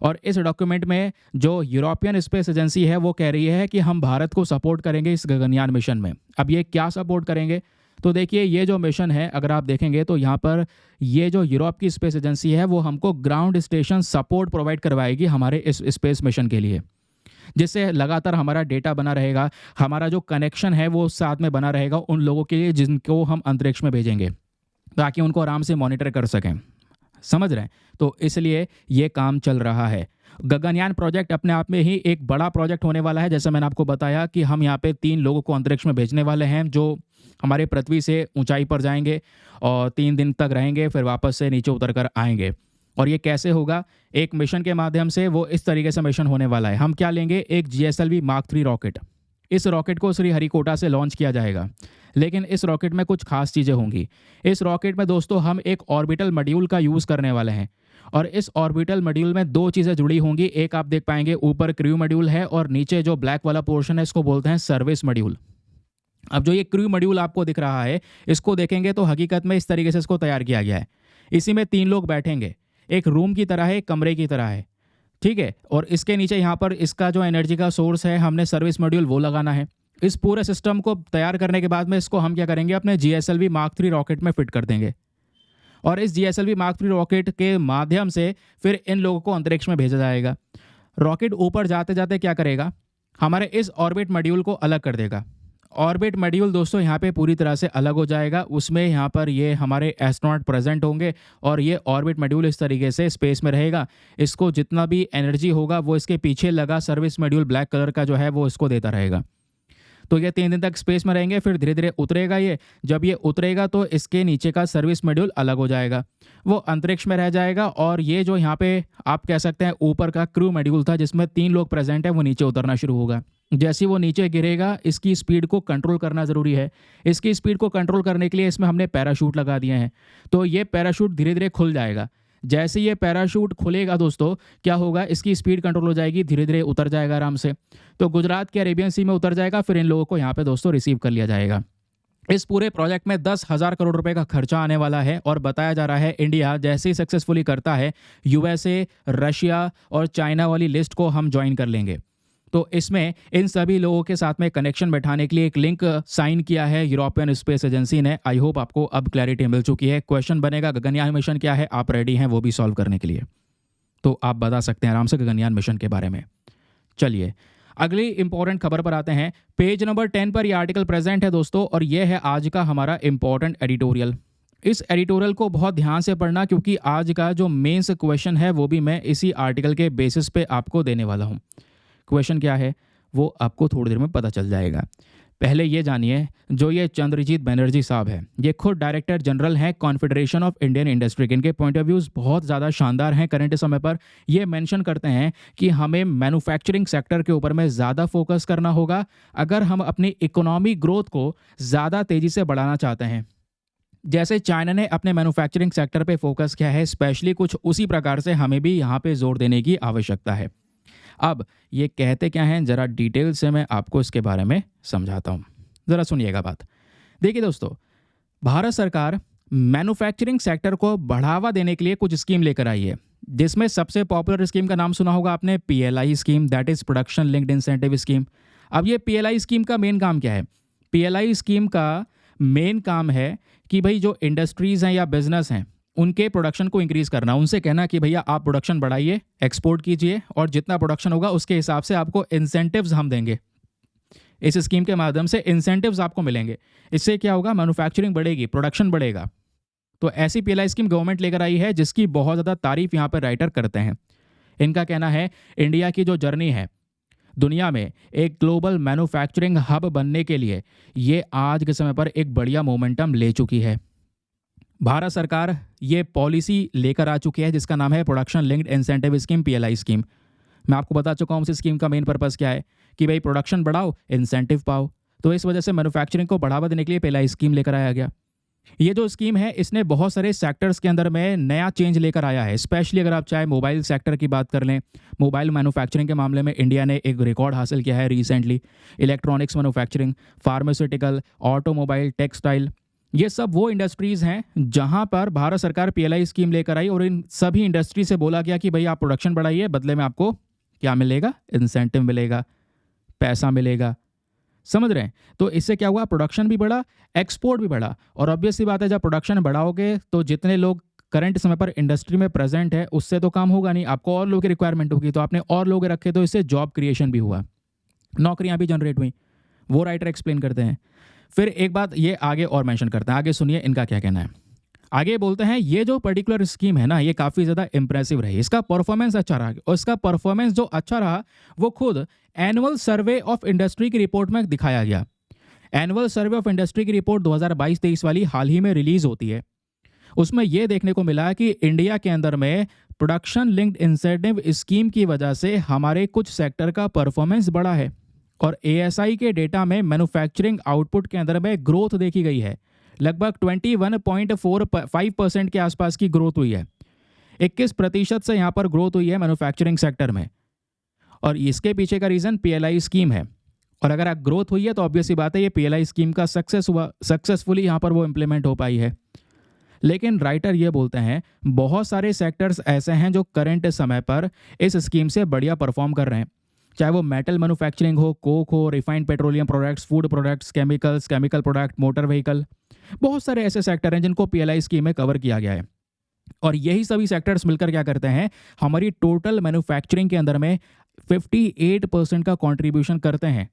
और इस डॉक्यूमेंट में जो यूरोपियन स्पेस एजेंसी है वो कह रही है कि हम भारत को सपोर्ट करेंगे इस गगनयान मिशन में। अब ये क्या सपोर्ट करेंगे, तो देखिए ये जो मिशन है अगर आप देखेंगे तो यहाँ पर ये जो यूरोप की स्पेस एजेंसी है वो हमको ग्राउंड स्टेशन सपोर्ट प्रोवाइड करवाएगी हमारे इस स्पेस मिशन के लिए, जिससे लगातार हमारा डेटा बना रहेगा, हमारा जो कनेक्शन है वो साथ में बना रहेगा उन लोगों के लिए जिनको हम अंतरिक्ष में भेजेंगे, ताकि उनको आराम से मॉनिटर कर सकें। समझ रहे हैं? तो इसलिए ये काम चल रहा है। गगनयान प्रोजेक्ट अपने आप में ही एक बड़ा प्रोजेक्ट होने वाला है। जैसे मैंने आपको बताया कि हम यहाँ पे 3 लोगों को अंतरिक्ष में भेजने वाले हैं, जो हमारे पृथ्वी से ऊंचाई पर जाएंगे और 3 दिन तक रहेंगे, फिर वापस से नीचे उतर कर आएंगे। और ये कैसे होगा? एक मिशन के माध्यम से। वो इस तरीके से मिशन होने वाला है। हम क्या लेंगे? एक GSLV Mark 3 रॉकेट। इस रॉकेट को श्रीहरिकोटा से लॉन्च किया जाएगा, लेकिन इस रॉकेट में कुछ खास चीज़ें होंगी। इस रॉकेट में दोस्तों हम एक ऑर्बिटल मॉड्यूल का यूज़ करने वाले हैं, और इस ऑर्बिटल मॉड्यूल में 2 चीज़ें जुड़ी होंगी। एक आप देख पाएंगे ऊपर क्रू मॉड्यूल है, और नीचे जो ब्लैक वाला पोर्शन है इसको बोलते हैं सर्विस मॉड्यूल। अब जो ये क्रू मॉड्यूल आपको दिख रहा है, इसको देखेंगे तो हकीकत में इस तरीके से इसको तैयार किया गया है। इसी में 3 लोग बैठेंगे, एक रूम की तरह है, एक कमरे की तरह है। ठीक है, और इसके नीचे यहाँ पर इसका जो एनर्जी का सोर्स है, हमने सर्विस मॉड्यूल वो लगाना है। इस पूरे सिस्टम को तैयार करने के बाद में इसको हम क्या करेंगे? अपने GSLV Mark 3 रॉकेट में फिट कर देंगे, और इस GSLV Mark 3 रॉकेट के माध्यम से फिर इन लोगों को अंतरिक्ष में भेजा जाएगा। रॉकेट ऊपर जाते जाते क्या करेगा? हमारे इस ऑर्बिट मॉड्यूल को अलग कर देगा, ऑर्बिट मॉड्यूल दोस्तों यहाँ पे पूरी तरह से अलग हो जाएगा। उसमें यहाँ पर ये हमारे एस्ट्रोनॉट प्रेजेंट होंगे और ये ऑर्बिट मॉड्यूल इस तरीके से स्पेस में रहेगा। इसको जितना भी एनर्जी होगा वो इसके पीछे लगा सर्विस मॉड्यूल ब्लैक कलर का जो है वो इसको देता रहेगा। तो ये 3 दिन तक स्पेस में रहेंगे, फिर धीरे धीरे उतरेगा ये। जब ये उतरेगा तो इसके नीचे का सर्विस मॉड्यूल अलग हो जाएगा, वो अंतरिक्ष में रह जाएगा। और ये जो यहाँ पे आप कह सकते हैं ऊपर का क्रू मॉड्यूल था जिसमें 3 लोग प्रेजेंट है, वो नीचे उतरना शुरू होगा। जैसे वो नीचे गिरेगा इसकी स्पीड को कंट्रोल करना ज़रूरी है। इसकी स्पीड को कंट्रोल करने के लिए इसमें हमने पैराशूट लगा दिए हैं। तो ये पैराशूट धीरे धीरे खुल जाएगा। जैसे ये पैराशूट खुलेगा दोस्तों क्या होगा, इसकी स्पीड कंट्रोल हो जाएगी, धीरे धीरे उतर जाएगा आराम से। तो गुजरात के अरेबियन सी में उतर जाएगा, फिर इन लोगों को यहाँ पे दोस्तों रिसीव कर लिया जाएगा। इस पूरे प्रोजेक्ट में 10,000 करोड़ रुपए का खर्चा आने वाला है और बताया जा रहा है इंडिया जैसे ही सक्सेसफुली करता है यूएसए, रशिया और चाइना वाली लिस्ट को हम ज्वाइन कर लेंगे। तो इसमें इन सभी लोगों के साथ में कनेक्शन बैठाने के लिए एक लिंक साइन किया है यूरोपियन स्पेस एजेंसी ने। आई होप आपको अब क्लैरिटी मिल चुकी है। क्वेश्चन बनेगा गगनयान मिशन क्या है, आप रेडी हैं वो भी सॉल्व करने के लिए? तो आप बता सकते हैं आराम से गगनयान मिशन के बारे में। चलिए अगली इंपॉर्टेंट खबर पर आते हैं। पेज नंबर 10 पर यह आर्टिकल प्रेजेंट है दोस्तों और यह है आज का हमारा इंपॉर्टेंट एडिटोरियल। इस एडिटोरियल को बहुत ध्यान से पढ़ना क्योंकि आज का जो मेंस क्वेश्चन है वो भी मैं इसी आर्टिकल के बेसिस पे आपको देने वाला हूँ। क्वेश्चन क्या है वो आपको थोड़ी देर में पता चल जाएगा। पहले ये जानिए, जो ये चंद्रजीत बनर्जी साहब है ये खुद डायरेक्टर जनरल हैं कॉन्फेडरेशन ऑफ इंडियन इंडस्ट्री। इनके पॉइंट ऑफ व्यूज़ बहुत ज़्यादा शानदार हैं। करंट समय पर ये मेंशन करते हैं कि हमें मैन्युफैक्चरिंग सेक्टर के ऊपर में ज़्यादा फोकस करना होगा अगर हम अपनी इकोनॉमी ग्रोथ को ज़्यादा तेज़ी से बढ़ाना चाहते हैं। जैसे चाइना ने अपने मैन्युफैक्चरिंग सेक्टर पे फोकस किया है, स्पेशली कुछ उसी प्रकार से हमें भी यहाँ पे जोर देने की आवश्यकता है। अब ये कहते क्या हैं, ज़रा डिटेल से मैं आपको इसके बारे में समझाता हूँ, ज़रा सुनिएगा बात। देखिए दोस्तों, भारत सरकार मैन्युफैक्चरिंग सेक्टर को बढ़ावा देने के लिए कुछ स्कीम लेकर आई है, जिसमें सबसे पॉपुलर स्कीम का नाम सुना होगा आपने, PLI scheme, that is production linked incentive scheme. अब ये पीएलआई स्कीम का मेन काम क्या है? पीएलआई स्कीम का मेन काम है कि भाई जो इंडस्ट्रीज़ हैं या बिजनेस हैं उनके प्रोडक्शन को इंक्रीज़ करना। उनसे कहना कि भैया आप प्रोडक्शन बढ़ाइए, एक्सपोर्ट कीजिए और जितना प्रोडक्शन होगा उसके हिसाब से आपको इंसेंटिव्स हम देंगे। इस स्कीम के माध्यम से इंसेंटिव्स आपको मिलेंगे। इससे क्या होगा, मैन्युफैक्चरिंग बढ़ेगी, प्रोडक्शन बढ़ेगा। तो ऐसी पीएलआई स्कीम गवर्नमेंट लेकर आई है जिसकी बहुत ज़्यादा तारीफ यहाँ पर राइटर करते हैं। इनका कहना है इंडिया की जो जर्नी है दुनिया में एक ग्लोबल मैन्युफैक्चरिंग हब बनने के लिए ये आज के समय पर एक बढ़िया मोमेंटम ले चुकी है। भारत सरकार ये पॉलिसी लेकर आ चुकी है जिसका नाम है production linked incentive scheme, PLI scheme. मैं आपको बता चुका हूँ इस स्कीम का मेन पर्पस क्या है कि भाई प्रोडक्शन बढ़ाओ, इंसेंटिव पाओ। तो इस वजह से मैन्युफैक्चरिंग को बढ़ावा देने के लिए पीएलआई स्कीम लेकर आया गया। ये जो स्कीम है इसने बहुत सारे सेक्टर्स के अंदर में नया चेंज लेकर आया है। स्पेशली अगर आप चाहे मोबाइल सेक्टर की बात कर लें, मोबाइल मैन्युफैक्चरिंग के मामले में इंडिया ने एक रिकॉर्ड हासिल किया है recently. Electronics manufacturing, pharmaceutical, automobile, textile, ये सब वो इंडस्ट्रीज़ हैं जहां पर भारत सरकार पीएलआई स्कीम लेकर आई और इन सभी इंडस्ट्री से बोला गया कि भाई आप प्रोडक्शन बढ़ाइए, बदले में आपको क्या मिलेगा, इंसेंटिव मिलेगा, पैसा मिलेगा। समझ रहे हैं? तो इससे क्या हुआ, प्रोडक्शन भी बढ़ा, एक्सपोर्ट भी बढ़ा। और ऑब्वियस सी बात है जब प्रोडक्शन बढ़ाओगे तो जितने लोग करंट समय पर इंडस्ट्री में प्रेजेंट है उससे तो काम होगा नहीं, आपको और लोगों की रिक्वायरमेंट होगी। तो आपने और लोग रखे तो इससे जॉब क्रिएशन भी हुआ, नौकरियां भी जनरेट हुई। वो राइटर एक्सप्लेन करते हैं। फिर एक बात ये आगे और मेंशन करते हैं, आगे सुनिए इनका क्या कहना है। आगे बोलते हैं ये जो पर्टिकुलर स्कीम है ना ये काफ़ी ज़्यादा इंप्रेसिव रही, इसका परफॉर्मेंस अच्छा रहा। और इसका परफॉर्मेंस जो अच्छा रहा वो खुद एनुअल सर्वे ऑफ इंडस्ट्री की रिपोर्ट में दिखाया गया। एनुअल सर्वे ऑफ इंडस्ट्री की रिपोर्ट 2022-23 वाली हाल ही में रिलीज होती है। उसमें यह देखने को मिला कि इंडिया के अंदर में प्रोडक्शन लिंक्ड इंसेंटिव स्कीम की वजह से हमारे कुछ सेक्टर का परफॉर्मेंस बढ़ा है। और एएसआई के डेटा में मैन्युफैक्चरिंग आउटपुट के अंदर में ग्रोथ देखी गई है, लगभग 21.45% के आसपास की ग्रोथ हुई है। 21% से यहाँ पर ग्रोथ हुई है मैन्युफैक्चरिंग सेक्टर में। और इसके पीछे का रीज़न पीएलआई स्कीम है। और अगर आप ग्रोथ हुई है तो ऑब्वियस सी बात है ये पीएलआई स्कीम का सक्सेसफुली यहाँ पर वो इम्प्लीमेंट हो पाई है। लेकिन राइटर ये बोलते हैं बहुत सारे सेक्टर्स ऐसे हैं जो करंट समय पर इस स्कीम से बढ़िया परफॉर्म कर रहे हैं, चाहे वो मेटल मैन्युफैक्चरिंग हो, कोक हो, refined petroleum products, food products, chemicals, chemical product, motor vehicle. बहुत सारे ऐसे सेक्टर हैं जिनको पीएलआई स्कीम में कवर किया गया है। और यही सभी सेक्टर्स मिलकर क्या करते हैं, हमारी टोटल मैन्युफैक्चरिंग के अंदर में 58% का कंट्रीब्यूशन करते हैं।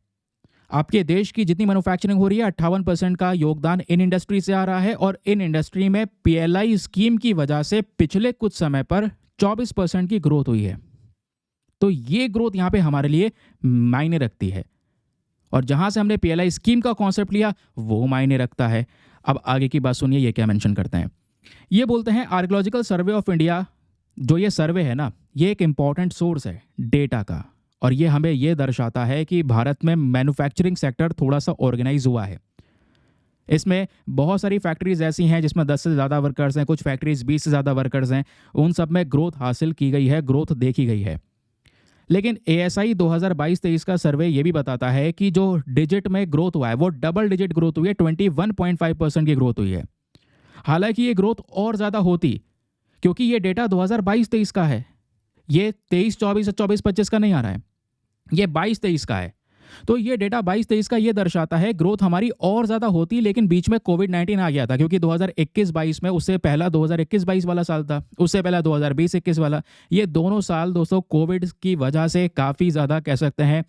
आपके देश की जितनी मैन्युफैक्चरिंग हो रही है 58% का योगदान इन इंडस्ट्री से आ रहा है और इन इंडस्ट्री में पीएलआई स्कीम की वजह से पिछले कुछ समय पर 24% की ग्रोथ हुई है। तो ये ग्रोथ यहाँ पे हमारे लिए मायने रखती है और जहाँ से हमने पीएलआई स्कीम का कॉन्सेप्ट लिया वो मायने रखता है। अब आगे की बात सुनिए, ये क्या मेंशन करते हैं। ये बोलते हैं आर्कियोलॉजिकल सर्वे ऑफ इंडिया, जो ये सर्वे है ना, ये एक इम्पॉर्टेंट सोर्स है डेटा का और ये हमें ये दर्शाता है कि भारत में मैन्युफैक्चरिंग सेक्टर थोड़ा सा ऑर्गेनाइज हुआ है। इसमें बहुत सारी फैक्ट्रीज ऐसी हैं जिसमें 10 से ज़्यादा वर्कर्स हैं, कुछ फैक्ट्रीज 20 से ज़्यादा वर्कर्स हैं, उन सब में ग्रोथ हासिल की गई है, ग्रोथ देखी गई है। लेकिन एएसआई 2022-23 का सर्वे ये भी बताता है कि जो डिजिट में ग्रोथ हुआ है वो डबल डिजिट ग्रोथ हुई है, 21.5% की ग्रोथ हुई है। हालांकि ये ग्रोथ और ज़्यादा होती, क्योंकि ये डेटा 2022-23 का है, ये 23-24 या 24-25 का नहीं आ रहा है, ये 22-23 का है। तो ये डेटा 22-23 का ये दर्शाता है ग्रोथ हमारी और ज़्यादा होती, लेकिन बीच में कोविड-19 आ गया था, क्योंकि 2021-22 में, उससे पहला 2021-22 वाला साल था, उससे पहला 2020-21 वाला, ये दोनों साल दोस्तों कोविड की वजह से काफ़ी ज़्यादा कह सकते हैं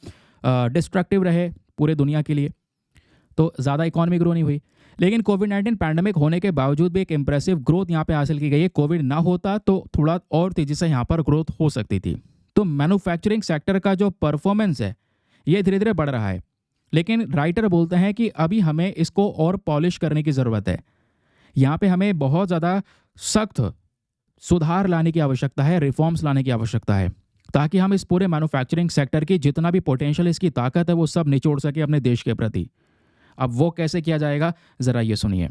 डिस्ट्रक्टिव रहे पूरे दुनिया के लिए। तो ज़्यादा इकॉनमी ग्रो नहीं हुई, लेकिन कोविड-19 पैंडमिक होने के बावजूद भी एक इंप्रेसिव ग्रोथ यहाँ पे हासिल की गई है। कोविड ना होता तो थोड़ा और तेज़ी से यहाँ पर ग्रोथ हो सकती थी। तो मैन्युफैक्चरिंग सेक्टर का जो परफॉर्मेंस है ये धीरे धीरे बढ़ रहा है, लेकिन राइटर बोलते हैं कि अभी हमें इसको और पॉलिश करने की ज़रूरत है। यहाँ पे हमें बहुत ज़्यादा सख्त सुधार लाने की आवश्यकता है, रिफॉर्म्स लाने की आवश्यकता है, ताकि हम इस पूरे मैन्युफैक्चरिंग सेक्टर की जितना भी पोटेंशियल, इसकी ताकत है, वो सब निचोड़ सके अपने देश के प्रति। अब वो कैसे किया जाएगा, ज़रा ये सुनिए।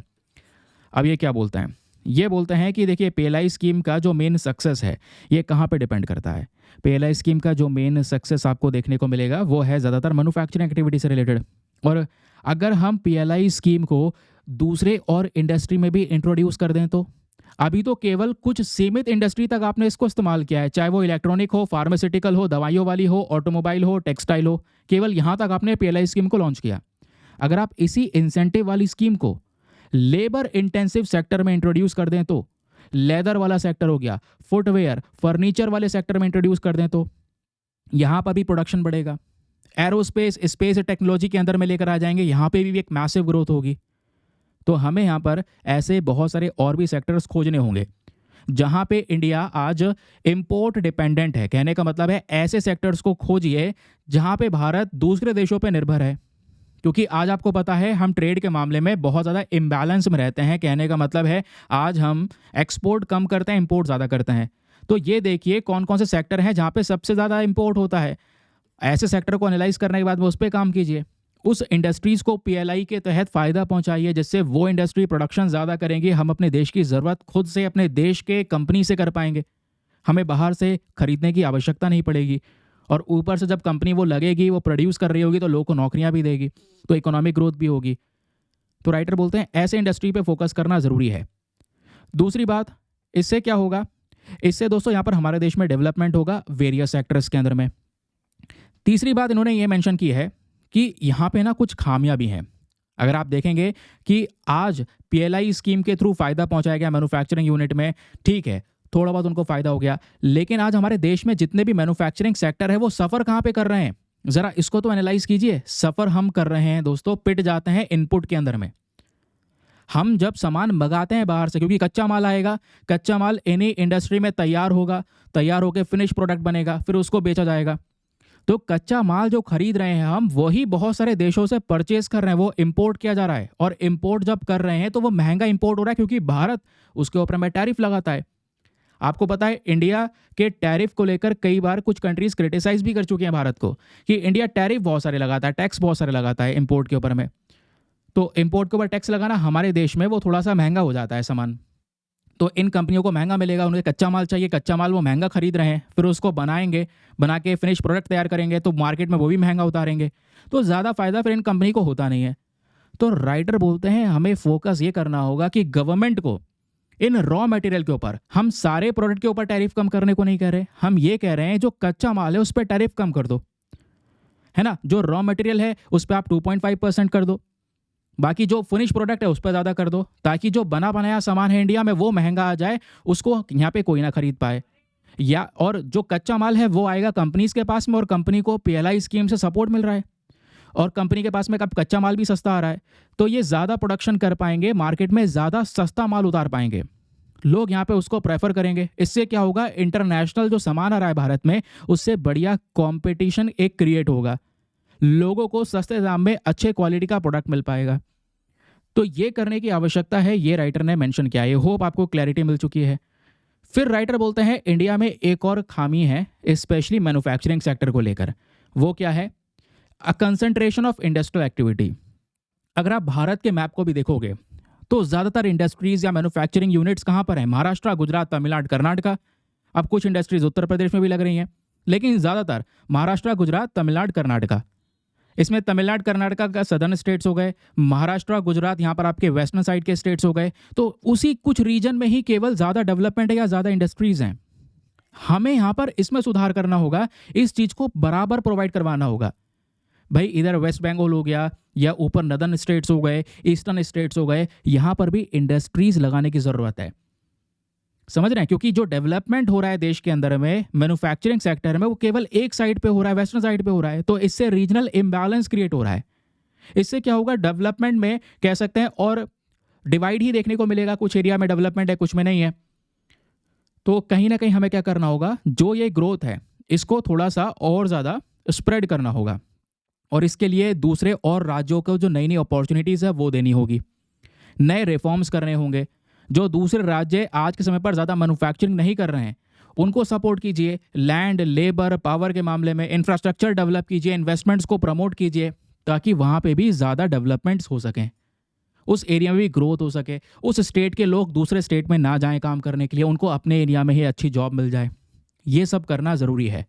अब ये क्या बोलते हैं, ये बोलते हैं कि देखिए पीएलआई स्कीम का जो मेन सक्सेस है ये कहाँ पे डिपेंड करता है। पीएलआई स्कीम का जो मेन सक्सेस आपको देखने को मिलेगा वो है ज़्यादातर मैन्युफैक्चरिंग एक्टिविटी से रिलेटेड। और अगर हम पीएलआई स्कीम को दूसरे और इंडस्ट्री में भी इंट्रोड्यूस कर दें तो अभी तो केवल कुछ सीमित इंडस्ट्री तक आपने इसको इस्तेमाल किया है, चाहे वो इलेक्ट्रॉनिक हो, फार्मास्यूटिकल हो, दवाइयों वाली हो, ऑटोमोबाइल हो, टेक्सटाइल हो, केवल यहाँ तक आपने पीएलआई स्कीम को लॉन्च किया। अगर आप इसी इंसेंटिव वाली स्कीम को लेबर इंटेंसिव सेक्टर में इंट्रोड्यूस कर दें तो, लेदर वाला सेक्टर हो गया, फुटवेयर, फर्नीचर वाले सेक्टर में इंट्रोड्यूस कर दें तो यहाँ पर भी प्रोडक्शन बढ़ेगा। एरोस्पेस, स्पेस टेक्नोलॉजी के अंदर में लेकर आ जाएंगे, यहाँ पे भी एक मैसिव ग्रोथ होगी। तो हमें यहाँ पर ऐसे बहुत सारे और भी सेक्टर्स खोजने होंगे जहाँ पे इंडिया आज इंपोर्ट डिपेंडेंट है। कहने का मतलब है ऐसे सेक्टर्स को खोजिए जहाँ पे भारत दूसरे देशों पे निर्भर है, क्योंकि आज आपको पता है हम ट्रेड के मामले में बहुत ज़्यादा इम्बैलेंस में रहते हैं। कहने का मतलब है आज हम एक्सपोर्ट कम करते हैं, इंपोर्ट ज़्यादा करते हैं। तो ये देखिए कौन कौन से सेक्टर हैं जहाँ पे सबसे ज़्यादा इंपोर्ट होता है। ऐसे सेक्टर को एनालाइज करने के बाद में उस पर काम कीजिए, उस इंडस्ट्रीज़ को पीएलआई के तहत फ़ायदा पहुंचाइए, जिससे वो इंडस्ट्री प्रोडक्शन ज़्यादा करेंगे। हम अपने देश की ज़रूरत खुद से अपने देश के कंपनी से कर पाएंगे, हमें बाहर से खरीदने की आवश्यकता नहीं पड़ेगी। और ऊपर से जब कंपनी वो लगेगी, वो प्रोड्यूस कर रही होगी, तो लोगों को नौकरियां भी देगी, तो इकोनॉमिक ग्रोथ भी होगी। तो राइटर बोलते हैं ऐसे इंडस्ट्री पे फोकस करना ज़रूरी है। दूसरी बात, इससे क्या होगा, इससे दोस्तों यहाँ पर हमारे देश में डेवलपमेंट होगा वेरियस सेक्टर्स के अंदर में। तीसरी बात इन्होंने ये मेंशन की है कि यहाँ पे ना कुछ खामियां भी हैं। अगर आप देखेंगे कि आज पीएलआई स्कीम के थ्रू फ़ायदा पहुंचाया गया मैन्युफैक्चरिंग यूनिट में, ठीक है, थोड़ा बहुत उनको फ़ायदा हो गया, लेकिन आज हमारे देश में जितने भी मैन्युफैक्चरिंग सेक्टर है वो सफ़र कहाँ पे कर रहे हैं, ज़रा इसको तो एनालाइज कीजिए। सफ़र हम कर रहे हैं दोस्तों, पिट जाते हैं इनपुट के अंदर में। हम जब सामान मंगाते हैं बाहर से, क्योंकि कच्चा माल आएगा, कच्चा माल इन्हीं इंडस्ट्री में तैयार होगा, तैयार होकर फिनिश प्रोडक्ट बनेगा, फिर उसको बेचा जाएगा। तो कच्चा माल जो खरीद रहे हैं हम, वही बहुत सारे देशों से परचेज कर रहे हैं, वो इंपोर्ट किया जा रहा है। और इंपोर्ट जब कर रहे हैं तो वो महंगा इंपोर्ट हो रहा है, क्योंकि भारत उसके ऊपर में टैरिफ लगाता है। आपको पता है इंडिया के टैरिफ को लेकर कई बार कुछ कंट्रीज क्रिटिसाइज भी कर चुके हैं भारत को, कि इंडिया टैरिफ बहुत सारे लगाता है, टैक्स बहुत सारे लगाता है इंपोर्ट के ऊपर में। तो इंपोर्ट के ऊपर टैक्स लगाना हमारे देश में वो थोड़ा सा महंगा हो जाता है सामान। तो इन कंपनियों को महंगा मिलेगा, उन्हें कच्चा माल चाहिए, कच्चा माल वो महंगा खरीद रहे हैं, फिर उसको बनाएंगे, बना के फिनिश प्रोडक्ट तैयार करेंगे, तो मार्केट में वो भी महंगा उतारेंगे, तो ज़्यादा फायदा फिर इन कंपनी को होता नहीं है। तो राइटर बोलते हैं हमें फोकस ये करना होगा कि गवर्नमेंट को इन रॉ मटेरियल के ऊपर, हम सारे प्रोडक्ट के ऊपर टैरिफ कम करने को नहीं कह रहे, हम ये कह रहे हैं जो कच्चा माल है उस पर टैरिफ कम कर दो, है ना। जो रॉ मटेरियल है उस पर आप 2.5% कर दो, बाकी जो फिनिश प्रोडक्ट है उस पर ज़्यादा कर दो, ताकि जो बना बनाया सामान है इंडिया में वो महंगा आ जाए, उसको यहाँ पे कोई ना खरीद पाए। या और जो कच्चा माल है वो आएगा कंपनीज के पास में, और कंपनी को पीएलआई स्कीम से सपोर्ट मिल रहा है। और कंपनी के पास में अब कच्चा माल भी सस्ता आ रहा है, तो ये ज़्यादा प्रोडक्शन कर पाएंगे, मार्केट में ज़्यादा सस्ता माल उतार पाएंगे, लोग यहाँ पे उसको प्रेफर करेंगे। इससे क्या होगा, इंटरनेशनल जो सामान आ रहा है भारत में उससे बढ़िया कंपटीशन एक क्रिएट होगा, लोगों को सस्ते दाम में अच्छे क्वालिटी का प्रोडक्ट मिल पाएगा। तो ये करने की आवश्यकता है, ये राइटर ने मेंशन किया है। होप आपको क्लैरिटी मिल चुकी है। फिर राइटर बोलते हैं इंडिया में एक और खामी है, स्पेशली मैन्युफैक्चरिंग सेक्टर को लेकर। वो क्या है, अ कंसंट्रेशन ऑफ इंडस्ट्रियल एक्टिविटी। अगर आप भारत के मैप को भी देखोगे तो ज़्यादातर इंडस्ट्रीज या मैन्युफैक्चरिंग यूनिट्स कहाँ पर हैं, महाराष्ट्र, गुजरात, तमिलनाडु, कर्नाटका। अब कुछ इंडस्ट्रीज उत्तर प्रदेश में भी लग रही हैं, लेकिन ज़्यादातर महाराष्ट्र, गुजरात, तमिलनाडु, कर्नाटका। इसमें तमिलनाडु, कर्नाटका का सदर्न स्टेट्स हो गए, महाराष्ट्र, गुजरात यहाँ पर आपके वेस्टर्न साइड के स्टेट्स हो गए। तो उसी कुछ रीजन में ही केवल ज़्यादा डेवलपमेंट है या ज़्यादा इंडस्ट्रीज हैं। हमें यहाँ पर इसमें सुधार करना होगा, इस चीज़ को बराबर प्रोवाइड करवाना होगा। भाई इधर वेस्ट बंगाल हो गया या ऊपर नदर्न स्टेट्स हो गए, ईस्टर्न स्टेट्स हो गए, यहाँ पर भी इंडस्ट्रीज लगाने की ज़रूरत है। समझ रहे हैं, क्योंकि जो डेवलपमेंट हो रहा है देश के अंदर में मैन्युफैक्चरिंग सेक्टर में, वो केवल एक साइड पे हो रहा है, वेस्टर्न साइड पे हो रहा है। तो इससे रीजनल इम्बैलेंस क्रिएट हो रहा है। इससे क्या होगा, डेवलपमेंट में कह सकते हैं और डिवाइड ही देखने को मिलेगा, कुछ एरिया में डेवलपमेंट है, कुछ में नहीं है। तो कहीं ना कहीं हमें क्या करना होगा, जो ये ग्रोथ है इसको थोड़ा सा और ज़्यादा स्प्रेड करना होगा, और इसके लिए दूसरे और राज्यों को जो नई नई अपॉर्चुनिटीज़ है वो देनी होगी, नए रिफॉर्म्स करने होंगे। जो दूसरे राज्य आज के समय पर ज़्यादा मैन्युफैक्चरिंग नहीं कर रहे हैं उनको सपोर्ट कीजिए, लैंड, लेबर, पावर के मामले में इंफ्रास्ट्रक्चर डेवलप कीजिए, इन्वेस्टमेंट्स को प्रमोट कीजिए, ताकि वहाँ पे भी ज़्यादा डेवलपमेंट्स हो सकें, उस एरिया में भी ग्रोथ हो सके, उस स्टेट के लोग दूसरे स्टेट में ना जाएं काम करने के लिए, उनको अपने एरिया में ही अच्छी जॉब मिल जाए। ये सब करना ज़रूरी है।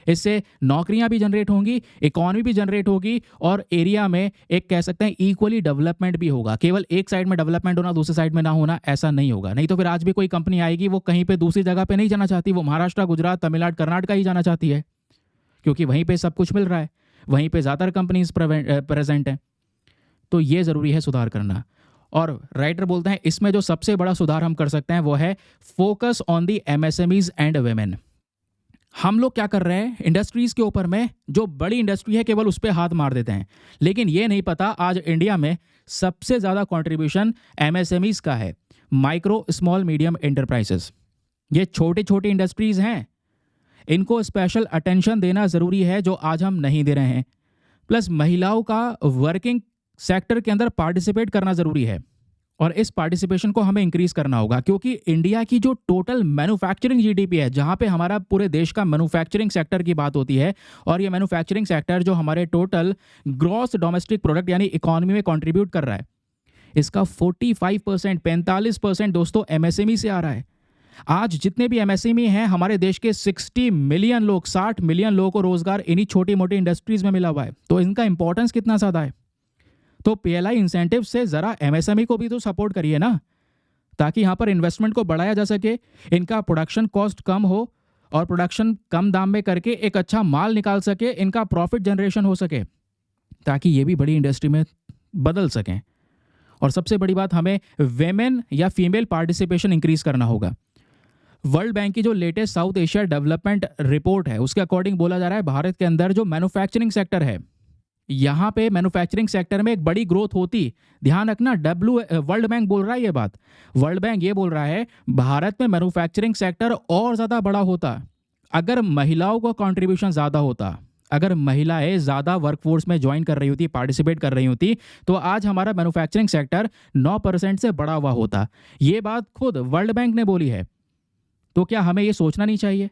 इससे नौकरियां भी जनरेट होंगी, इकॉनमी भी जनरेट होगी, और एरिया में एक कह सकते हैं इक्वली डेवलपमेंट भी होगा। केवल एक साइड में डेवलपमेंट होना, दूसरी साइड में ना होना, ऐसा नहीं होगा। नहीं तो फिर आज भी कोई कंपनी आएगी, वो कहीं पे दूसरी जगह पे नहीं जाना चाहती, वो महाराष्ट्र, गुजरात, तमिलनाडु, कर्नाटका ही जाना चाहती है, क्योंकि वहीं पे सब कुछ मिल रहा है, वहीं पे ज़्यादातर कंपनीज प्रेजेंट हैं। तो ये ज़रूरी है सुधार करना। और राइटर बोलते हैं इसमें जो सबसे बड़ा सुधार हम कर सकते हैं वो है focus on the MSMEs and women. हम लोग क्या कर रहे हैं, इंडस्ट्रीज के ऊपर में जो बड़ी इंडस्ट्री है केवल उस पर हाथ मार देते हैं, लेकिन ये नहीं पता आज इंडिया में सबसे ज़्यादा कंट्रीब्यूशन एमएसएमईज का है, माइक्रो स्मॉल मीडियम एंटरप्राइजेस। ये छोटे छोटे इंडस्ट्रीज हैं, इनको स्पेशल अटेंशन देना ज़रूरी है, जो आज हम नहीं दे रहे हैं। प्लस महिलाओं का वर्किंग सेक्टर के अंदर पार्टिसिपेट करना ज़रूरी है, और इस पार्टिसिपेशन को हमें इंक्रीज करना होगा, क्योंकि इंडिया की जो टोटल मैन्युफैक्चरिंग जीडीपी है, जहां पे हमारा पूरे देश का मैन्युफैक्चरिंग सेक्टर की बात होती है, और ये मैन्युफैक्चरिंग सेक्टर जो हमारे टोटल ग्रॉस डोमेस्टिक प्रोडक्ट यानी इकोनॉमी में कंट्रीब्यूट कर रहा है, इसका 45%, 45% दोस्तों एमएसएमई से आ रहा है। आज जितने भी एमएसएमई हैं हमारे देश के 60 मिलियन लोग, 60 मिलियन लोगों को रोजगार इन्हीं छोटी मोटी इंडस्ट्रीज में मिला हुआ है। तो इनका इंपॉर्टेंस कितना ज़्यादा है। तो पीएलआई इंसेंटिव से ज़रा एमएसएमई को भी तो सपोर्ट करिए ना, ताकि यहाँ पर इन्वेस्टमेंट को बढ़ाया जा सके, इनका प्रोडक्शन कॉस्ट कम हो, और प्रोडक्शन कम दाम में करके एक अच्छा माल निकाल सके, इनका प्रॉफिट जनरेशन हो सके, ताकि ये भी बड़ी इंडस्ट्री में बदल सकें। और सबसे बड़ी बात, हमें वेमेन या फीमेल पार्टिसिपेशन इंक्रीज करना होगा। वर्ल्ड बैंक की जो latest south Asia development report है उसके अकॉर्डिंग बोला जा रहा है भारत के अंदर जो मैन्युफैक्चरिंग सेक्टर है, यहाँ पे मैन्युफैक्चरिंग सेक्टर में एक बड़ी ग्रोथ होती। ध्यान रखना, वर्ल्ड बैंक बोल रहा है ये बात, वर्ल्ड बैंक ये बोल रहा है भारत में मैन्युफैक्चरिंग सेक्टर और ज़्यादा बड़ा होता अगर महिलाओं का कंट्रीब्यूशन ज़्यादा होता, अगर महिलाएं ज़्यादा वर्कफोर्स में ज्वाइन कर रही होती, पार्टिसिपेट कर रही होती, तो आज हमारा मैन्युफैक्चरिंग सेक्टर 9% से बढ़ा हुआ होता। ये बात खुद वर्ल्ड बैंक ने बोली है। तो क्या हमें ये सोचना नहीं चाहिए,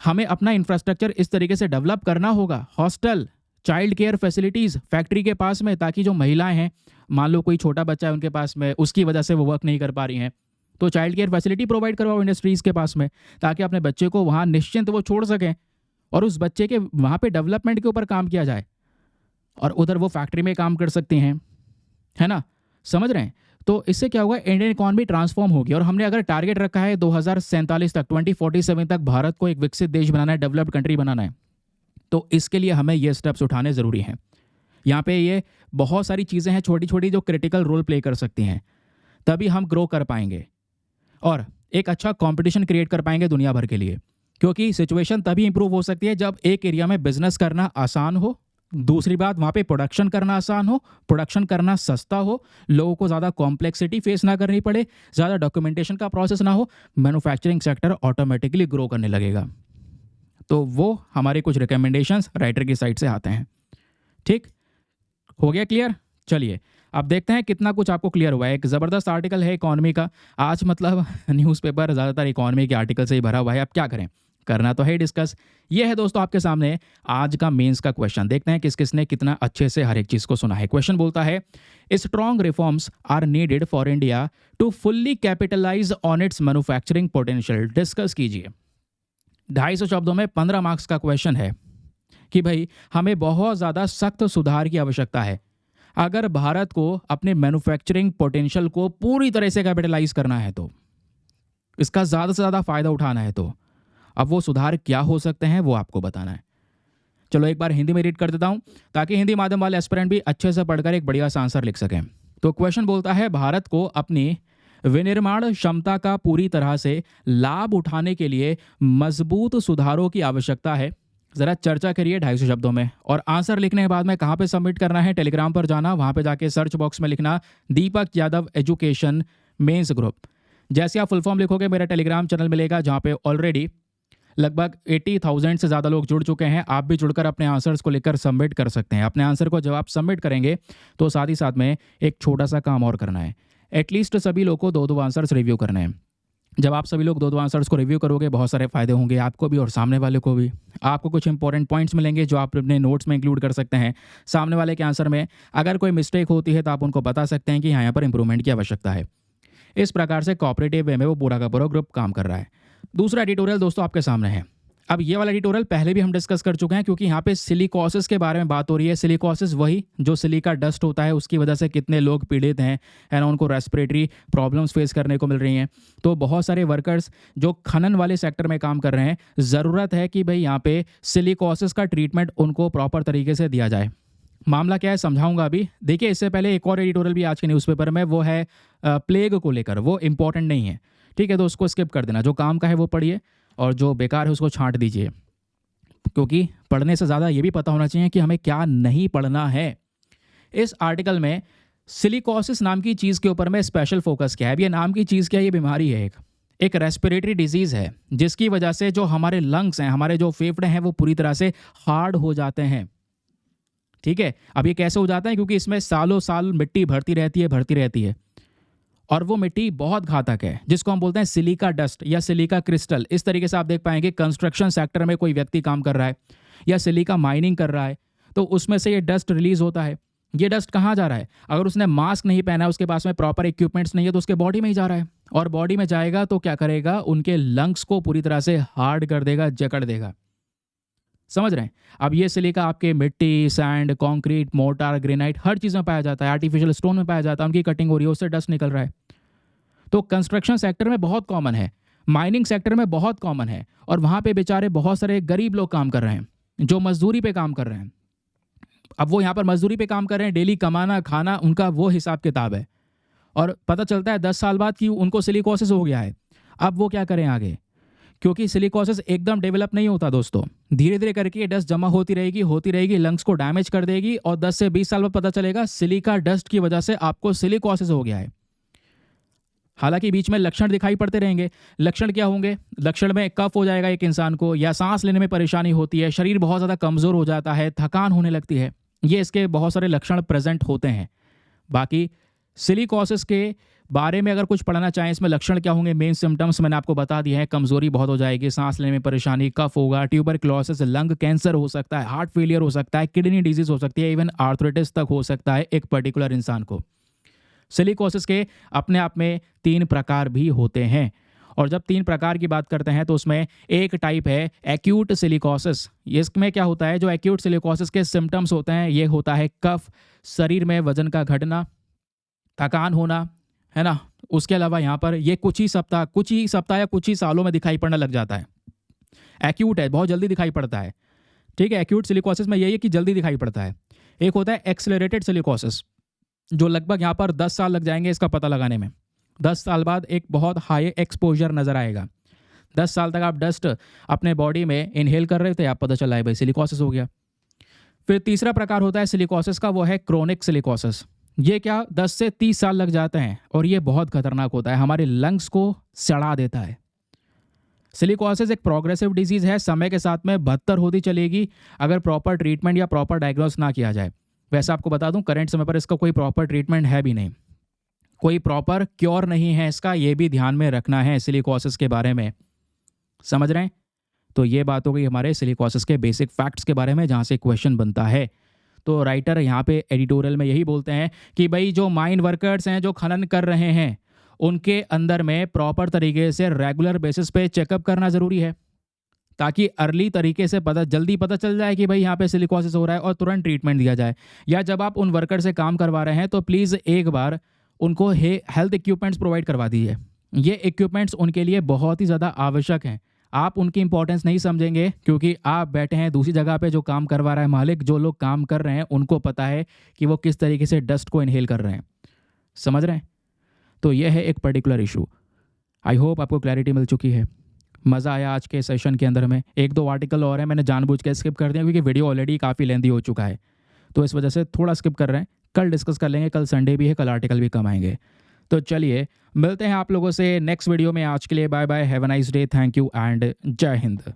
हमें अपना इंफ्रास्ट्रक्चर इस तरीके से डेवलप करना होगा, hostel, child care facilities factory के पास में, ताकि जो महिलाएं हैं, मान लो कोई छोटा बच्चा है उनके पास में, उसकी वजह से वो वर्क नहीं कर पा रही हैं, तो चाइल्ड केयर फैसिलिटी प्रोवाइड करवाओ इंडस्ट्रीज़ के पास में, ताकि अपने बच्चे को वहाँ निश्चिंत वो छोड़ सकें, और उस बच्चे के वहाँ पे डेवलपमेंट के ऊपर काम किया जाए, और उधर वो फैक्ट्री में काम कर सकती हैं, है ना, समझ रहे हैं। तो इससे क्या होगा, इंडियन इकॉनमी ट्रांसफॉर्म होगी। और हमने अगर टारगेट रखा है 2047 तक, 2047 तक भारत को एक विकसित देश बनाना है, डेवलप्ड कंट्री बनाना है, तो इसके लिए हमें ये स्टेप्स उठाने ज़रूरी हैं। यहाँ पे ये बहुत सारी चीज़ें हैं छोटी छोटी जो क्रिटिकल रोल प्ले कर सकती हैं, तभी हम ग्रो कर पाएंगे और एक अच्छा कंपटीशन क्रिएट कर पाएंगे दुनिया भर के लिए। क्योंकि सिचुएशन तभी इंप्रूव हो सकती है जब एक एरिया में बिजनेस करना आसान हो, दूसरी बात, वहाँ पे प्रोडक्शन करना आसान हो, प्रोडक्शन करना सस्ता हो, लोगों को ज़्यादा कॉम्प्लेक्सिटी फेस ना करनी पड़े, ज़्यादा डॉक्यूमेंटेशन का प्रोसेस ना हो, मैन्युफैक्चरिंग सेक्टर ऑटोमेटिकली ग्रो करने लगेगा। तो वो हमारे कुछ रिकमेंडेशंस राइटर की साइड से आते हैं। ठीक हो गया क्लियर? चलिए अब देखते हैं कितना कुछ आपको क्लियर हुआ है। एक ज़बरदस्त आर्टिकल है इकोनॉमी का। आज मतलब न्यूज़पेपर ज़्यादातर इकोनॉमी के आर्टिकल से ही भरा हुआ है। अब क्या करें, करना तो है डिस्कस। ये है दोस्तों आपके सामने आज का मेंस का क्वेश्चन। देखते हैं किस किसने कितना अच्छे से हर एक चीज़ को सुना है। क्वेश्चन बोलता है, strong reforms are needed for India to fully capitalise on its manufacturing potential. Discuss कीजिए। 250 शब्दों में 15 मार्क्स का क्वेश्चन है कि भाई हमें बहुत ज़्यादा सख्त सुधार की आवश्यकता है अगर भारत को अपने मैन्युफैक्चरिंग पोटेंशियल को पूरी तरह से कैपिटलाइज करना है, तो इसका ज़्यादा से ज़्यादा फ़ायदा उठाना है। तो अब वो सुधार क्या हो सकते हैं वो आपको बताना है। चलो एक बार हिंदी में रीड कर देता हूं ताकि हिंदी माध्यम वाले एस्पिरेंट भी अच्छे से पढ़कर एक बढ़िया सा आंसर लिख सकें। तो क्वेश्चन बोलता है, भारत को अपनी विनिर्माण क्षमता का पूरी तरह से लाभ उठाने के लिए मजबूत सुधारों की आवश्यकता है। ज़रा चर्चा करिए 250 शब्दों में। और आंसर लिखने के बाद में कहाँ पे सबमिट करना है? टेलीग्राम पर जाना, वहाँ पे जाके सर्च बॉक्स में लिखना दीपक यादव एजुकेशन मेंस ग्रुप। जैसे आप फुल फॉर्म लिखोगे मेरा टेलीग्राम चैनल मिलेगा जहाँ पे ऑलरेडी लगभग 80,000 से ज़्यादा लोग जुड़ चुके हैं। आप भी जुड़कर अपने आंसर्स को लिखकर सबमिट कर सकते हैं। अपने आंसर को जब आप सबमिट करेंगे तो साथ ही साथ में एक छोटा सा काम और करना है। एटलीस्ट सभी लोग को 2-2 आंसर्स रिव्यू करने हैं। जब आप सभी लोग 2-2 आंसर्स को रिव्यू करोगे बहुत सारे फायदे होंगे आपको भी और सामने वाले को भी। आपको कुछ इंपॉर्टेंट पॉइंट्स मिलेंगे जो आप अपने नोट्स में इंक्लूड कर सकते हैं। सामने वाले के आंसर में अगर कोई मिस्टेक होती है तो आप उनको बता सकते हैं कि यहाँ पर इंप्रूवमेंट की आवश्यकता है। इस प्रकार से कोऑपरेटिव वे में वो पूरा का पूरा ग्रुप काम कर रहा है। दूसरा एडिटोरियल दोस्तों आपके सामने है। अब ये वाला एडिटोरियल पहले भी हम डिस्कस कर चुके हैं क्योंकि यहाँ पे सिलिकोसिस के बारे में बात हो रही है। सिलिकोसिस वही जो सिलिका डस्ट होता है, उसकी वजह से कितने लोग पीड़ित हैं ना, उनको रेस्पिरेटरी प्रॉब्लम्स फेस करने को मिल रही हैं। तो बहुत सारे वर्कर्स जो खनन वाले सेक्टर में काम कर रहे हैं, ज़रूरत है कि भाई यहाँ पे सिलिकोसिस का ट्रीटमेंट उनको प्रॉपर तरीके से दिया जाए। मामला क्या है समझाऊंगा अभी। देखिए इससे पहले एक और एडिटोरियल भी आज के न्यूज़पेपर में, वो है प्लेग को लेकर। वो इंपॉर्टेंट नहीं है, ठीक है, तो उसको स्किप कर देना। जो काम का है वो पढ़िए और जो बेकार है उसको छांट दीजिए, क्योंकि पढ़ने से ज़्यादा ये भी पता होना चाहिए कि हमें क्या नहीं पढ़ना है। इस आर्टिकल में सिलिकोसिस नाम की चीज़ के ऊपर में स्पेशल फोकस किया है। अब ये नाम की चीज़ क्या है? ये बीमारी है, एक रेस्पिरेटरी डिजीज़ है जिसकी वजह से जो हमारे लंग्स हैं, हमारे जो फेफड़े हैं, वो पूरी तरह से हार्ड हो जाते हैं। ठीक है, अब ये कैसे हो जाता है? क्योंकि इसमें सालों साल मिट्टी भरती रहती है और वो मिट्टी बहुत घातक है जिसको हम बोलते हैं सिलिका डस्ट या सिलिका क्रिस्टल। इस तरीके से आप देख पाएंगे कंस्ट्रक्शन सेक्टर में कोई व्यक्ति काम कर रहा है या सिलिका माइनिंग कर रहा है तो उसमें से ये डस्ट रिलीज होता है। ये डस्ट कहाँ जा रहा है? अगर उसने मास्क नहीं पहना है, उसके पास में प्रॉपर इक्विपमेंट्स नहीं है, तो उसके बॉडी में ही जा रहा है। और बॉडी में जाएगा तो क्या करेगा? उनके लंग्स को पूरी तरह से हार्ड कर देगा, जकड़ देगा। समझ रहे हैं? अब ये सिलिका आपके मिट्टी, सैंड, कंक्रीट, मोर्टार, ग्रेनाइट हर चीज़ में पाया जाता है। आर्टिफिशियल स्टोन में पाया जाता है। उनकी कटिंग हो रही है, उससे डस्ट निकल रहा है। तो कंस्ट्रक्शन सेक्टर में बहुत कॉमन है, माइनिंग सेक्टर में बहुत कॉमन है, और वहाँ पे बेचारे बहुत सारे गरीब लोग काम कर रहे हैं जो मजदूरी पे काम कर रहे हैं। अब वो यहाँ पर मजदूरी पे काम कर रहे हैं, डेली कमाना खाना उनका वो हिसाब किताब है, और पता चलता है 10 साल बाद कि उनको सिलिकोसिस हो गया है। अब वो क्या करें आगे? क्योंकि सिलिकोसिस एकदम डेवलप नहीं होता दोस्तों, धीरे धीरे करके डस्ट जमा होती रहेगी, लंग्स को डैमेज कर देगी, और 10 से 20 साल बाद पता चलेगा सिलिका डस्ट की वजह से आपको सिलिकोसिस हो गया है। हालांकि बीच में लक्षण दिखाई पड़ते रहेंगे। लक्षण क्या होंगे? लक्षण में कफ हो जाएगा एक इंसान को, या सांस लेने में परेशानी होती है, शरीर बहुत ज़्यादा कमज़ोर हो जाता है, थकान होने लगती है। ये इसके बहुत सारे लक्षण प्रेजेंट होते हैं। बाकी सिलिकोसिस के बारे में अगर कुछ पढ़ना चाहें, इसमें लक्षण क्या होंगे, मेन सिम्टम्स मैंने आपको बता दिए हैं। कमजोरी बहुत हो जाएगी, सांस लेने में परेशानी, कफ होगा, ट्यूबरक्लोसिस, लंग कैंसर हो सकता है, हार्ट फेलियर हो सकता है, किडनी डिजीज हो सकती है, इवन आर्थराइटिस तक हो सकता है एक पर्टिकुलर इंसान को। सिलिकोसिस के अपने आप में 3 प्रकार भी होते हैं, और जब 3 प्रकार की बात करते हैं तो उसमें एक टाइप है एक्यूट सिलिकोसिस। इसमें क्या होता है? जो एक्यूट सिलिकोसिस के सिम्टम्स होते हैं, ये होता है कफ, शरीर में वजन का घटना, थकान होना, है ना। उसके अलावा यहाँ पर ये कुछ ही सप्ताह या कुछ ही सालों में दिखाई पड़ने लग जाता है। एक्यूट है, बहुत जल्दी दिखाई पड़ता है, ठीक है। एक्यूट सिलिकोसिस में यही है कि जल्दी दिखाई पड़ता है। एक होता है एक्सेलरेटेड सिलिकोसिस, जो लगभग यहाँ पर 10 साल लग जाएंगे इसका पता लगाने में। 10 साल बाद एक बहुत हाई एक्सपोजर नजर आएगा। 10 साल तक आप डस्ट अपने बॉडी में इनहेल कर रहे थे, आप पता चला है भाई सिलिकोसिस हो गया। फिर तीसरा प्रकार होता है सिलिकोसिस का, वो है क्रोनिक सिलिकोसिस। ये क्या 10 से 30 साल लग जाते हैं और ये बहुत खतरनाक होता है, हमारे लंग्स को सड़ा देता है। सिलिकोसिस एक प्रोग्रेसिव डिजीज़ है, समय के साथ में बदतर होती चलेगी अगर प्रॉपर ट्रीटमेंट या प्रॉपर डायग्नोस ना किया जाए। वैसे आपको बता दूं, करंट समय पर इसका कोई प्रॉपर ट्रीटमेंट है भी नहीं, कोई प्रॉपर क्योर नहीं है इसका, ये भी ध्यान में रखना है सिलिकोसिस के बारे में। समझ रहे हैं? तो ये बात हो गई हमारे सिलिकोसिस के बेसिक फैक्ट्स के बारे में, जहाँ से क्वेश्चन बनता है। तो राइटर यहाँ पे एडिटोरियल में यही बोलते हैं कि भाई जो माइन वर्कर्स हैं, जो खनन कर रहे हैं, उनके अंदर में प्रॉपर तरीके से रेगुलर बेसिस पे चेकअप करना ज़रूरी है, ताकि अर्ली तरीके से जल्दी पता चल जाए कि भाई यहाँ पे सिलिकोसिस हो रहा है और तुरंत ट्रीटमेंट दिया जाए। या जब आप उन वर्कर से काम करवा रहे हैं तो प्लीज़ एक बार उनको हेल्थ इक्विपमेंट्स प्रोवाइड करवा दीजिए। ये इक्विपमेंट्स उनके लिए बहुत ही ज़्यादा आवश्यक हैं। आप उनकी इंपॉर्टेंस नहीं समझेंगे क्योंकि आप बैठे हैं दूसरी जगह पे, जो काम करवा रहा है मालिक, जो लोग काम कर रहे हैं उनको पता है कि वो किस तरीके से डस्ट को इनहेल कर रहे हैं। समझ रहे हैं? तो यह है एक पर्टिकुलर इशू। आई होप आपको क्लैरिटी मिल चुकी है। मज़ा आया आज के सेशन के अंदर में। एक दो आर्टिकल और है, मैंने जानबूझ के स्किप कर दिया क्योंकि वीडियो ऑलरेडी काफ़ी लेंदी हो चुका है, तो इस वजह से थोड़ा स्किप कर रहे हैं। कल डिस्कस कर लेंगे, कल संडे भी है, कल आर्टिकल भी कम आएंगे। तो चलिए मिलते हैं आप लोगों से नेक्स्ट वीडियो में। आज के लिए bye bye, have a nice day, thank you and जय हिंद।